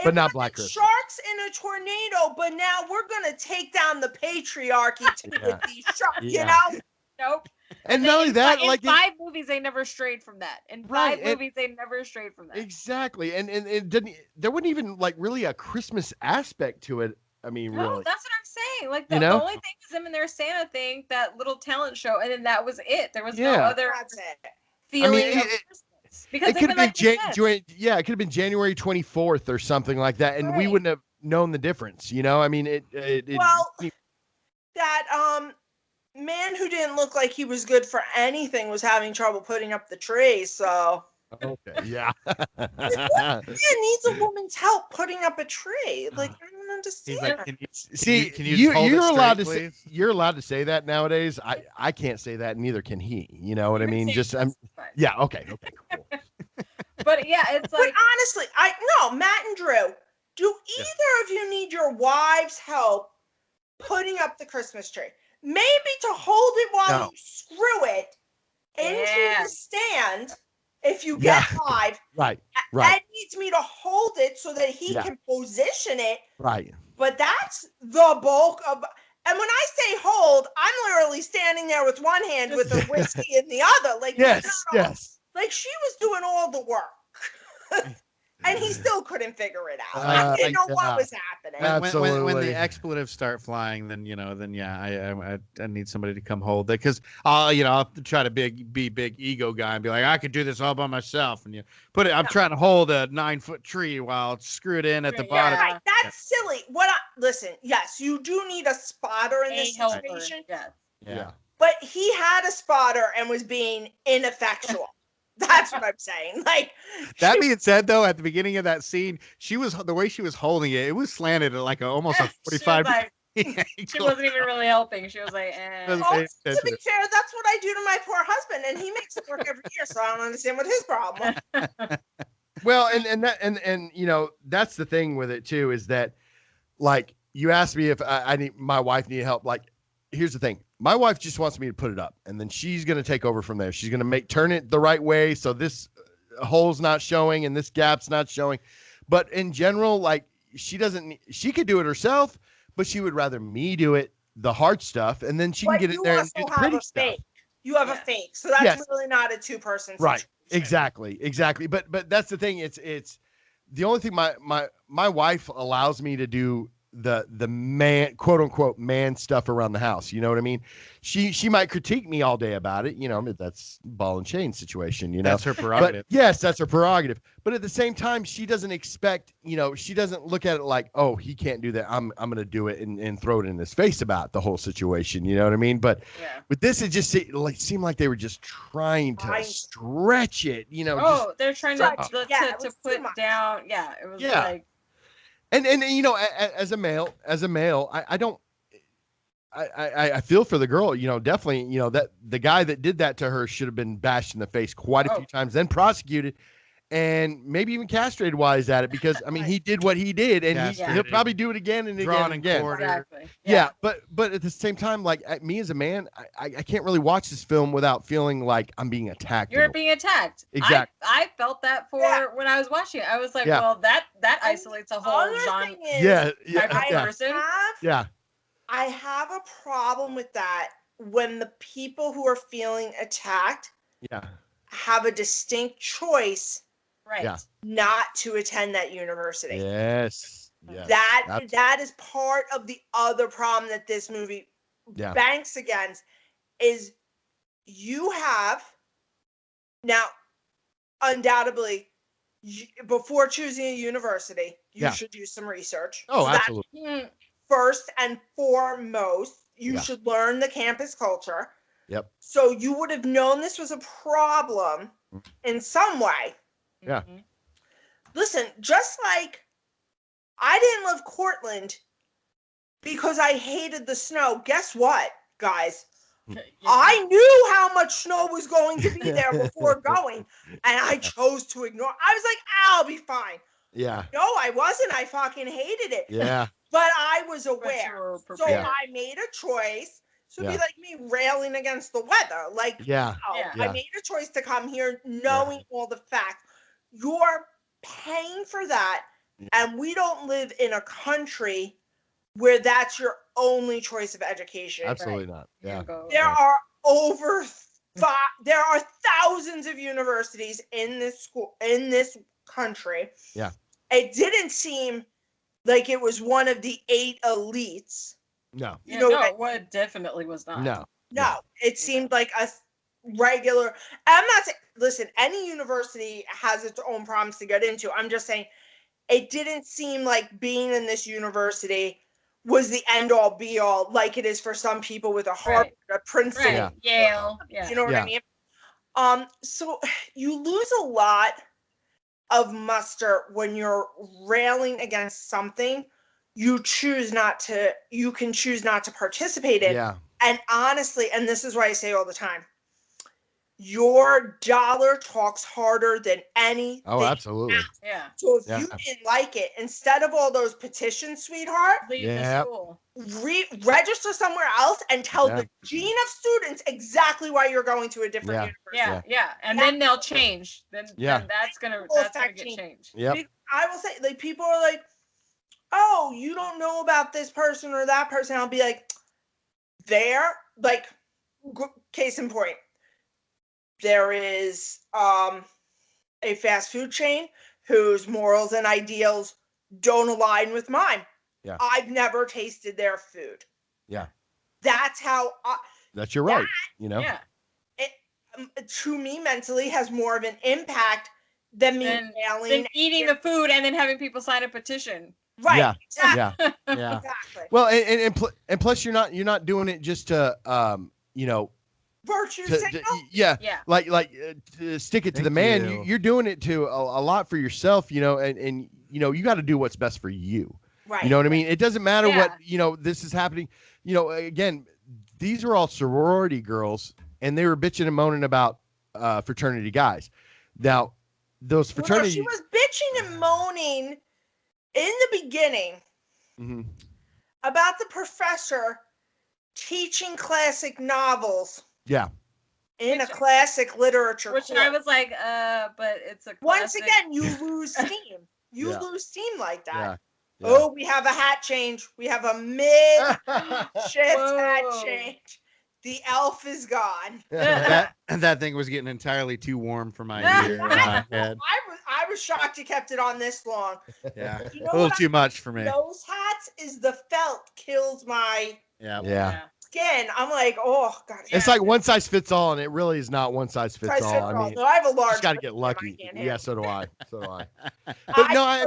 But not Black Christmas. Sharks in a tornado, but now we're gonna take down the patriarchy with these sharks. You know? Nope. And not only that, in 5 movies, they never strayed from that. In 5 movies, they never strayed from that. Exactly, and it didn't. There wasn't even really a Christmas aspect to it. I mean, really. That's what I'm saying. The only thing is them and their Santa thing, that little talent show, and then that was it. There was no other feeling of Christmas. Because it could have been it could have been January 24th or something like that, and we wouldn't have known the difference. I mean, man who didn't look like he was good for anything was having trouble putting up the tree. So Okay, yeah. man needs a woman's help putting up a tree. Like, I don't understand. He's like, can you you're hold it allowed straight, to please? you're allowed to say that nowadays. I can't say that, neither can he. You know what I mean? Just yeah. Okay. Cool. But yeah, it's But like honestly, Matt and Drew, do either of you need your wives' help putting up the Christmas tree? Maybe to hold it while you screw it into the stand. If you get 5, right. Ed needs me to hold it so that he can position it. Right. But that's the bulk of. And when I say hold, I'm literally standing there with one hand with a whiskey in the other. Like, yes. Like, she was doing all the work. And he still couldn't figure it out. I didn't know what was happening. Absolutely. When the expletives start flying, then I need somebody to come hold it, because I'll try to be big ego guy and be like, I could do this all by myself, and I'm trying to hold a 9-foot tree while it's screwed in at the bottom. Right. That's silly. Listen, yes, you do need a spotter in this situation. Yeah. But he had a spotter and was being ineffectual. That's what I'm saying. Like, that being said, though, at the beginning of that scene, the way she was holding it, it was slanted at like almost a 45. She wasn't even really helping. She was like, eh. to be fair, that's what I do to my poor husband, and he makes it work every year, so I don't understand what his problem. Well, and that's the thing with it too, is that, like, you asked me if my wife needed help. Like, here's the thing. My wife just wants me to put it up, and then she's going to take over from there. She's going to turn it the right way, so this hole's not showing and this gap's not showing. But in general, like, she could do it herself, but she would rather me do it, the hard stuff, and then she can get in there and do the pretty stuff. You have a fake, so that's really not a two-person situation. Right. Exactly. But that's the thing. It's the only thing my wife allows me to do the man, quote unquote, man stuff around the house. You know what I mean? She might critique me all day about it. That's ball and chain situation, That's her prerogative. But, yes, that's her prerogative. But at the same time, she doesn't expect, she doesn't look at it like, oh, he can't do that, I'm going to do it and throw it in his face about the whole situation. You know what I mean? But with this, it just seemed like they were just trying to stretch it, they're trying to put down. Yeah. It was like. And as a male, I don't. I feel for the girl, definitely, that the guy that did that to her should have been bashed in the face quite a few times, then prosecuted, and maybe even castrated while he's at it, because I mean, he did what he did, and he'll probably do it again and again and again. Exactly. Yeah, but at the same time, like, me as a man, I can't really watch this film without feeling like I'm being attacked. You're being attacked. Exactly. I felt that when I was watching it. I was like, well, that isolates a whole genre. Person. I have a problem with that when the people who are feeling attacked have a distinct choice not to attend that university. Yes. That is part of the other problem that this movie banks against, is you have now, undoubtedly, before choosing a university, you should do some research. Oh, absolutely. First and foremost, you should learn the campus culture. Yep. So you would have known this was a problem in some way. Yeah. Listen, just like I didn't love Cortland because I hated the snow. Guess what, guys? I knew how much snow was going to be there before going, and I chose to ignore. I was like, I'll be fine. Yeah. No, I wasn't. I fucking hated it. Yeah. But I was aware. So I made a choice. So it'd be like me railing against the weather. Like, I made a choice to come here knowing all the facts. You're paying for that. And we don't live in a country where that's your only choice of education. Absolutely not. Yeah. There are there are thousands of universities in this country. Yeah. It didn't seem like it was one of the 8 elites. No. It definitely was not. No. It seemed like a regular. I'm not saying. Listen, any university has its own problems to get into. I'm just saying, it didn't seem like being in this university was the end all be all, like it is for some people with a Harvard, a Princeton, right. Yale. Yeah. You know what I mean? So you lose a lot of muster when you're railing against something you can choose not to participate in. Yeah. And honestly, and this is what I say all the time, your dollar talks harder than anything. Oh, absolutely. Else. Yeah. So if you didn't like it, instead of all those petitions, sweetheart, leave the school. Register somewhere else and tell the dean of students exactly why you're going to a different university. Yeah. And then they'll change. Then that's gonna get changed. Yep. I will say, like, people are like, oh, you don't know about this person or that person. I'll be like, case in point, there is a fast food chain whose morals and ideals don't align with mine. Yeah. I've never tasted their food. Yeah. That's how that's your right, you know? Yeah. It, to me, mentally has more of an impact than me than eating the food and then having people sign a petition. Right. Yeah. Exactly. Yeah. Exactly. Well, and plus you're not doing it just to virtue signal. Like stick it to the man. You're doing it to a lot for yourself, and you got to do what's best for you. Right. You know what I mean? It doesn't matter what, this is happening. Again, these are all sorority girls and they were bitching and moaning about fraternity guys. Now, those fraternity she was bitching and moaning in the beginning about the professor teaching classic novels. Yeah. In a classic literature course. I was like, but it's a classic. Once again, you lose steam. You lose steam like that. Yeah. Oh, we have a hat change. We have a mid-shift hat change. The elf is gone. that thing was getting entirely too warm for my ear. Head. I was shocked you kept it on this long. Yeah, a little too much for me. Those hats is the felt kills my skin. I'm like, oh god. It's like one size fits all, and it really is not one size fits all. I mean, I have a large. Just got to get lucky. Yeah, so do I. But I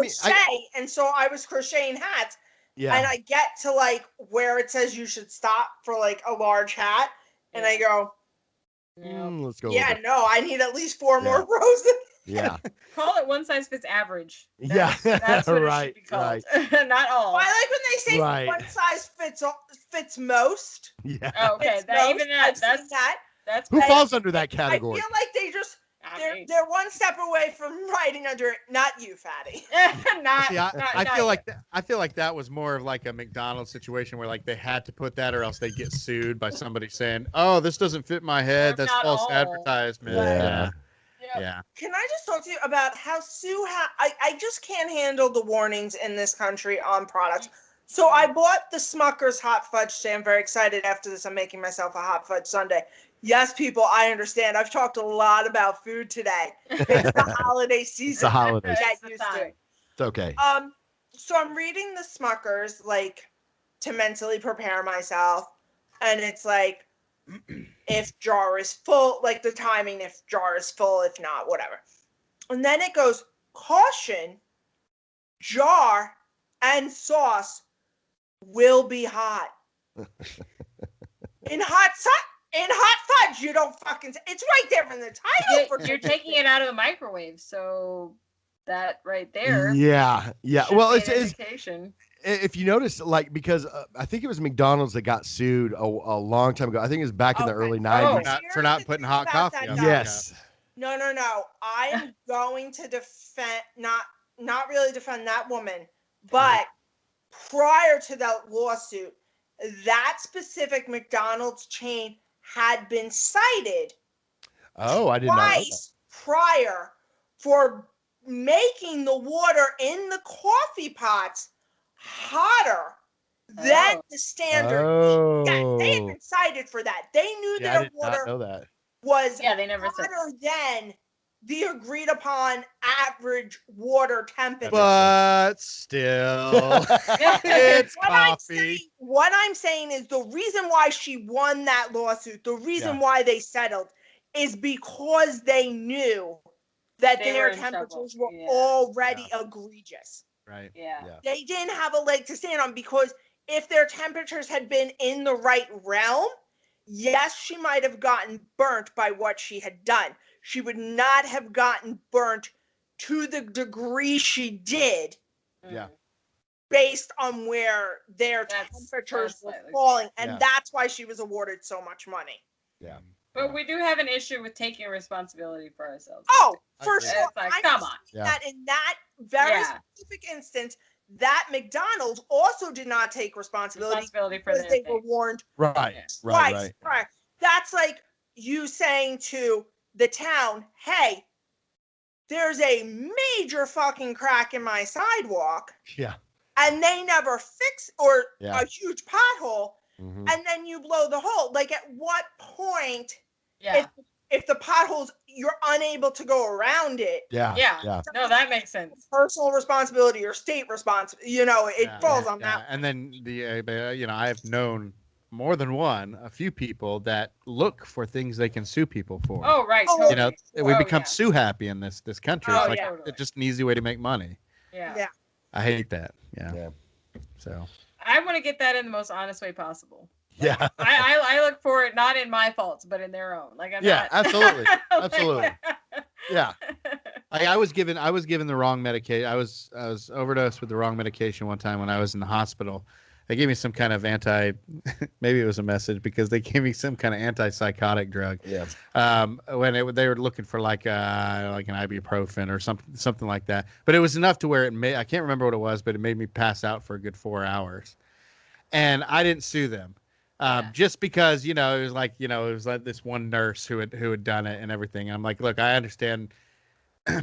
and so I was crocheting hats. Yeah. And I get to like where it says you should stop for like a large hat, and I go, let's go. Yeah, no, I need at least 4 more rows. Yeah. Call it one size fits average. That's what right. It should be called. Not all. Well, I like when they say one size fits most. Yeah. Oh, okay. That's who falls under that category? I feel like they just they're one step away from riding under it. Not you, fatty. I feel like that was more of like a McDonald's situation where like they had to put that or else they'd get sued by somebody saying, "Oh, this doesn't fit my head. That's false advertisement." Yeah. Can I just talk to you about how Sue I just can't handle the warnings in this country on products. So I bought the Smucker's hot fudge today. I'm very excited. After this, I'm making myself a hot fudge sundae. Yes, people, I understand. I've talked a lot about food today. It's the holiday season. It's the holidays. It's okay. So I'm reading the Smucker's like to mentally prepare myself, and it's like if jar is full, like the timing, if jar is full, if not, whatever. And then it goes, caution, jar and sauce will be hot. In hot fudge, you don't fucking. It's right there in the title. You're taking it out of the microwave, so that right there. Yeah. Well, it's indication. If you notice, like, because I think it was McDonald's that got sued a long time ago. I think it was back in the early 90s. For not putting hot coffee on. Yes. No. I am going to defend, not really defend that woman, but prior to that lawsuit, that specific McDonald's chain had been cited. Oh, I didn't know that. Twice prior for making the water in the coffee pots hotter than the standard. Yeah, they had been cited for that. They knew their water was they never hotter than the agreed upon average water temperature. But still, it's coffee. What I'm saying is the reason why she won that lawsuit, the reason why they settled, is because they knew that their temperatures were already egregious. Right. Yeah. They didn't have a leg to stand on because if their temperatures had been in the right realm, yes, she might have gotten burnt by what she had done. She would not have gotten burnt to the degree she did. Yeah. Based on where their temperatures were falling. And that's why she was awarded so much money. Yeah. But we do have an issue with taking responsibility for ourselves. Oh, for sure. It's like, come on. That in that very specific instance, that McDonald's also did not take responsibility for because they were warned. Right. That's like you saying to the town, hey, there's a major fucking crack in my sidewalk. Yeah. And they never fix a huge pothole. Mm-hmm. And then you blow the hole. Like, at what point, if the potholes, you're unable to go around it? Yeah. No, that makes sense. Personal responsibility or state responsibility, it falls on that. And then I've known more than a few people that look for things they can sue people for. Oh, right. Totally. We become sue happy in this country. Oh, it's like it's just an easy way to make money. Yeah. I hate that. Yeah. So I want to get that in the most honest way possible. Yeah. I look for it not in my faults, but in their own. Like, I'm not... absolutely. Absolutely. Yeah. I was given the wrong medication. I was overdosed with the wrong medication one time when I was in the hospital. They gave me some kind of maybe it was a message because they gave me some kind of antipsychotic drug. Yeah. When they were looking for like an ibuprofen or something like that. But it was enough to where I can't remember what it was, but it made me pass out for a good 4 hours. And I didn't sue them. Just because, it was like this one nurse who had done it and everything. I'm like, look, I understand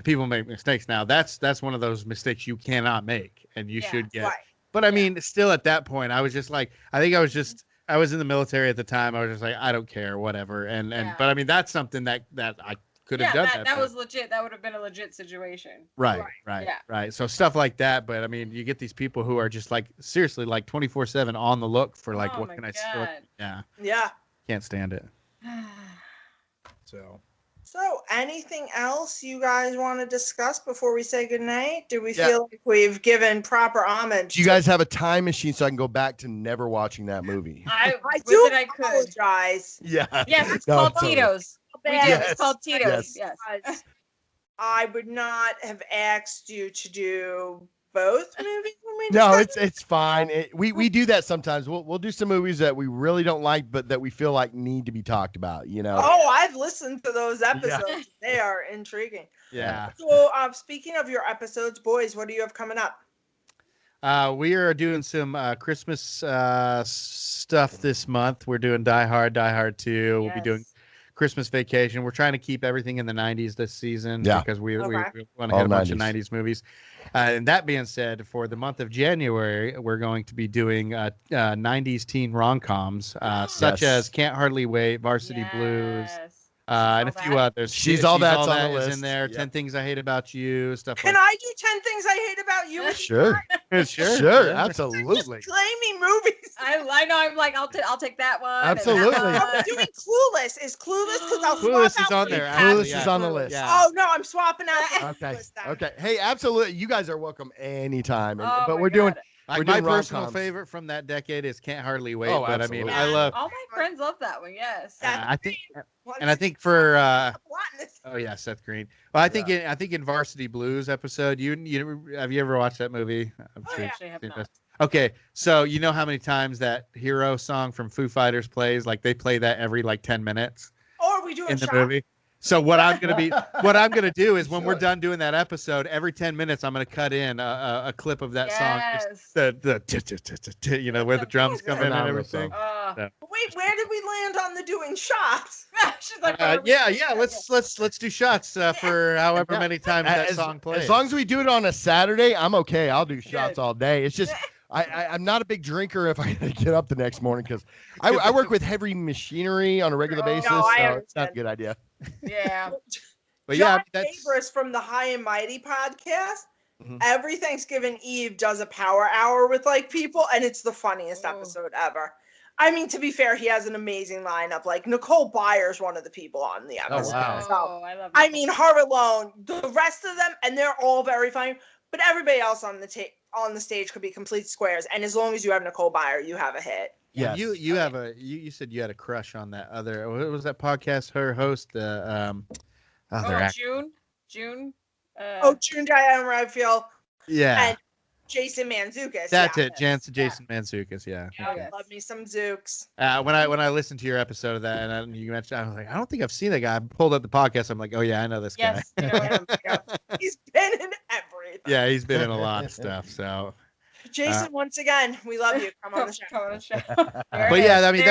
people make mistakes. Now that's one of those mistakes you cannot make and you should get. Right. But I mean, still at that point, I was just like, I was in the military at the time. I was just like, I don't care, whatever. But I mean, that's something that I could have done. That was legit. That would have been a legit situation. Right. So stuff like that. But I mean, you get these people who are just like, seriously, like 24/7 on the look for like, what can I still? Yeah. Can't stand it. So anything else you guys want to discuss before we say goodnight? Do we feel like we've given proper homage? Do you guys have a time machine so I can go back to never watching that movie? I do apologize. Yeah. Yes, it's called Tito's. We do. It's called Tito's. Yes. I would not have asked you to do both movies when we No, it's fine. We do that sometimes. We'll do some movies that we really don't like, but that we feel like need to be talked about. Oh, I've listened to those episodes. Yeah. They are intriguing. Yeah. So, speaking of your episodes, boys, what do you have coming up? We are doing some Christmas stuff this month. We're doing Die Hard 2. We'll be doing Christmas Vacation. We're trying to keep everything in the 90s this season because we want to hit a bunch of 90s movies. And that being said, for the month of January, we're going to be doing 90s teen rom-coms, such as Can't Hardly Wait, Varsity Blues, and a few others. She's All That's on the list. Is in there. 10 Things I Hate About You, stuff Can I do 10 Things I Hate About You? Sure, absolutely. Claiming movies. I know. I'm like, I'll take that one. Absolutely. I'm doing Clueless. Is Clueless? Because I'll Clueless is on there. Clueless is on the list. Yeah. Oh no, I'm swapping out. Okay. Hey, absolutely. You guys are welcome anytime. But we're doing. Like my personal favorite from that decade is Can't Hardly Wait. Oh, but I mean, I love. All my friends love that one. Yes. I think for Seth Green. Well, I think in Varsity Blues episode, you have you ever watched that movie? Okay, so you know how many times that Hero song from Foo Fighters plays? Like they play that every 10 minutes. Or we do in the movie. So what I'm gonna do is when we're done doing that episode, every 10 minutes I'm gonna cut in a clip of that song, the where the drums come in and everything. Wait, where did we land on the doing shots? She's like, let's do shots for however many times that song plays. As long as we do it on a Saturday, I'm okay. I'll do shots all day. It's just. I'm not a big drinker if I get up the next morning because I work with heavy machinery on a regular basis, so it's not a good idea. Yeah. But John Gabris from the High and Mighty podcast, every Thanksgiving Eve does a power hour with people, and it's the funniest episode ever. I mean, to be fair, he has an amazing lineup. Like Nicole Byer's one of the people on the episode. Oh, wow. So, I mean, her alone, the rest of them, and they're all very funny. but everybody else on the stage could be complete squares. And as long as you have Nicole Byer, you have a hit. Yeah, you have you said you had a crush on that other, what was that podcast her host, June. June Diane Radfield. Yeah. And Jason Mantzoukas. That's it. Jason Mantzoukas. Yeah. Okay. Love me some Zooks. When I listened to your episode of that and you mentioned, I was like, I don't think I've seen that guy. I pulled up the podcast. I'm like, oh yeah, I know this guy. You know him. He's been in everything. Yeah, he's been in a lot of stuff. So, Jason, once again, we love you. Come on the show. But yeah, I mean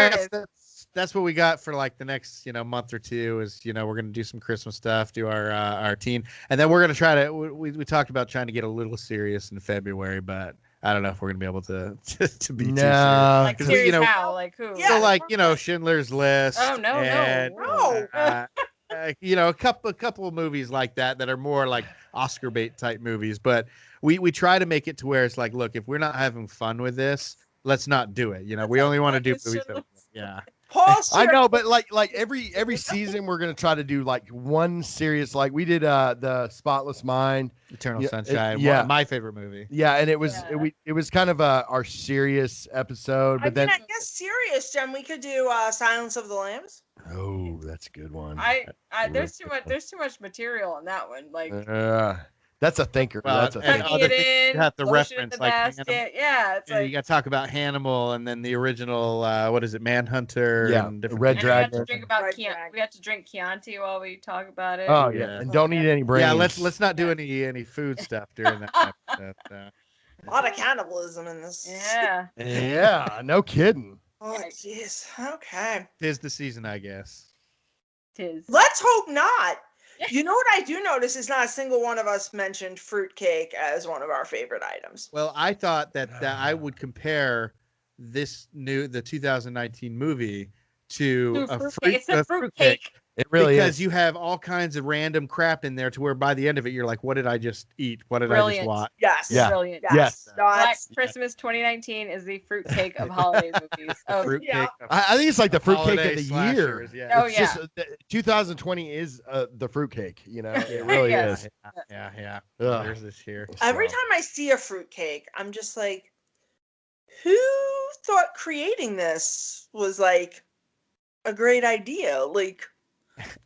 that's what we got for like the next month or two. Is we're gonna do some Christmas stuff, do our teen, and then we're gonna try to. We talked about trying to get a little serious in February, but I don't know if we're gonna be able to be too serious. Like serious how? Like who? Yeah, so like Schindler's List. Oh no. A couple of movies like that are more like Oscar bait type movies, but we try to make it to where it's like, look, if we're not having fun with this, let's not do it. We only want to do movies. I know, but like every season we're gonna try to do like one serious. Like we did the Spotless Mind, Eternal Sunshine. My favorite movie. Yeah, and it was kind of our serious episode. But I guess serious, Jen. We could do Silence of the Lambs. Oh, that's a good one. There's too much material on that one. Like that's a thinker. Well, that's a thinker. You have to reference like basket. It's like, you got to talk about Hannibal and then the original what is it, Manhunter? Yeah, and different Red Dragon. We have to drink Chianti while we talk about it. Oh yeah, and don't eat any brains. Yeah, let's not do any food stuff during that episode. A lot of cannibalism in this. Yeah. Yeah, no kidding. Oh jeez. Okay. 'Tis the season, I guess. 'Tis. Let's hope not. You know what I do notice is not a single one of us mentioned fruitcake as one of our favorite items. Well, I thought that I would compare the 2019 movie to a fruitcake. It really because is. You have all kinds of random crap in there to where by the end of it you're like, what did I just eat? What did I just watch? Yes. Yeah. Brilliant. Yes. Black Christmas 2019 is the fruitcake of holiday movies. Fruitcake. I think it's like the fruitcake of the slashers, year. Oh it's yeah. Just, 2020 is the fruitcake. It really is. Yeah. Ugh. There's this here. Every time I see a fruitcake, I'm just like, who thought creating this was like a great idea? Like,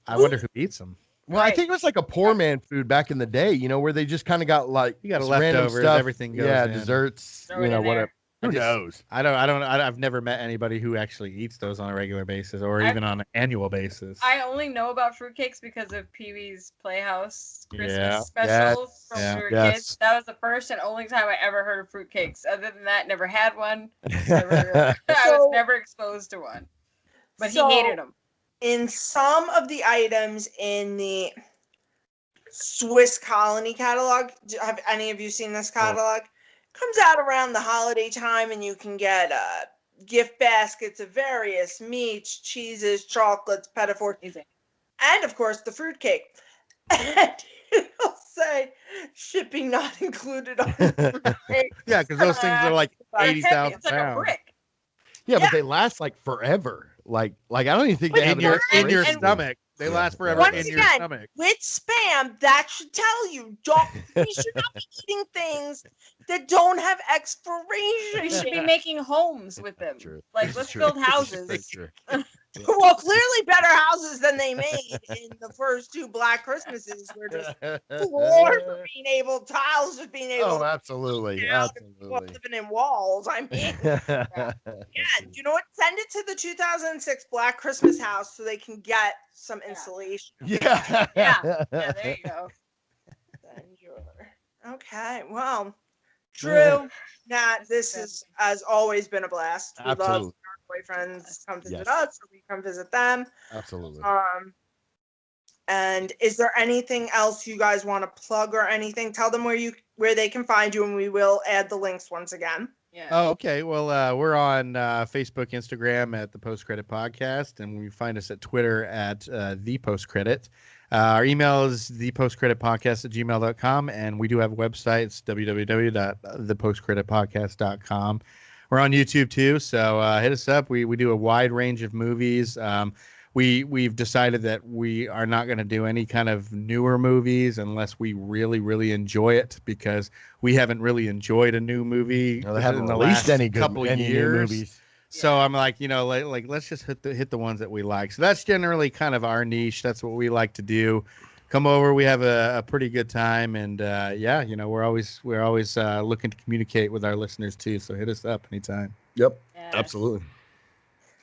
I wonder who eats them. Well, I think it was like a poor man food back in the day, where they just kind of got like you got random leftovers, stuff. everything goes in. Desserts, whatever. Who knows? I've never met anybody who actually eats those on a regular basis or even on an annual basis. I only know about fruitcakes because of Pee-wee's Playhouse Christmas specials from when we were kids. That was the first and only time I ever heard of fruitcakes. Other than that, never had one. I was never exposed to one. But he hated them. In some of the items in the Swiss Colony catalog, have any of you seen this catalog? Comes out around the holiday time, and you can get gift baskets of various meats, cheeses, chocolates, petit fours, and of course the fruitcake. And it'll say shipping not included on the fruitcake. Yeah, because those things are like 80,000 pounds. It's like a brick. Yeah, but they last like forever. Like I don't even think they have in your stomach. They last forever your stomach. With spam, that should tell you we should not be eating things that don't have expiration. We should be making homes with them. Like, let's build houses. Well, clearly better houses than they made in the first two Black Christmases. Where just floors were being able, tiles just being able. Oh, absolutely. Living in walls. I mean, you know what? Send it to the 2006 Black Christmas house so they can get some insulation. Yeah. There you go. Okay. Well, Drew, Nat, this has always been a blast. We love our boyfriends come visit us, or we come visit them. Absolutely. And is there anything else you guys want to plug or anything? Tell them where they can find you, and we will add the links once again. Yeah. Oh, okay. Well, we're on Facebook, Instagram at the Post Credit Podcast, and you find us at Twitter at the Post Credit. Our email is thepostcreditpodcast@gmail.com, and we do have a website. It's www.thepostcreditpodcast.com. We're on YouTube too, so hit us up. We do a wide range of movies. we've decided that we are not going to do any kind of newer movies unless we really, really enjoy it, because we haven't really enjoyed a new movie they haven't in the released last any couple new years. movies. So I'm like, like let's just hit the ones that we like. So that's generally kind of our niche. That's what we like to do. Come over. We have a pretty good time, and we're always looking to communicate with our listeners too. So hit us up anytime. Yep, Yes. absolutely.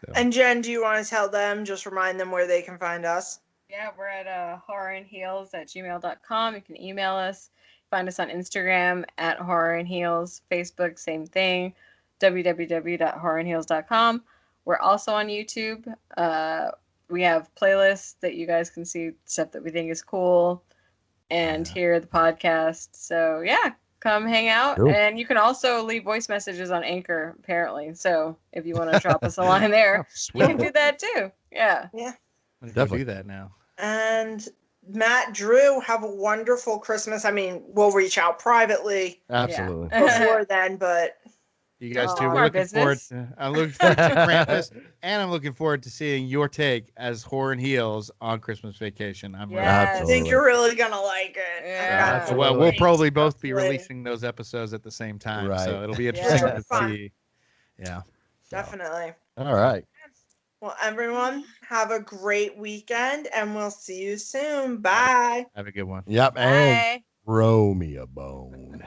So. And Jen, do you want to tell them? Just remind them where they can find us. Yeah, we're at horrorandheels@gmail.com. You can email us. Find us on Instagram at horrorandheels. Facebook, same thing. www.horrorandheels.com. We're also on YouTube. We have playlists that you guys can see stuff that we think is cool and hear the podcast. So yeah, come hang out. Cool. And you can also leave voice messages on Anchor, apparently. So if you want to drop us a line there, you can do that too. Yeah. Yeah. Definitely do that now. And Matt, Drew, have a wonderful Christmas. I mean, we'll reach out privately. Absolutely. Before then, but you guys too. I'm looking forward to Krampus, and I'm looking forward to seeing your take as Horror and Heels on Christmas Vacation. I think you're really gonna like it. Yeah. Well, we'll probably both be releasing those episodes at the same time, right. So it'll be interesting to see. Yeah, definitely. All right. Well, everyone, have a great weekend, and we'll see you soon. Bye. Have a good one. Yep. Bye. And throw me a bone.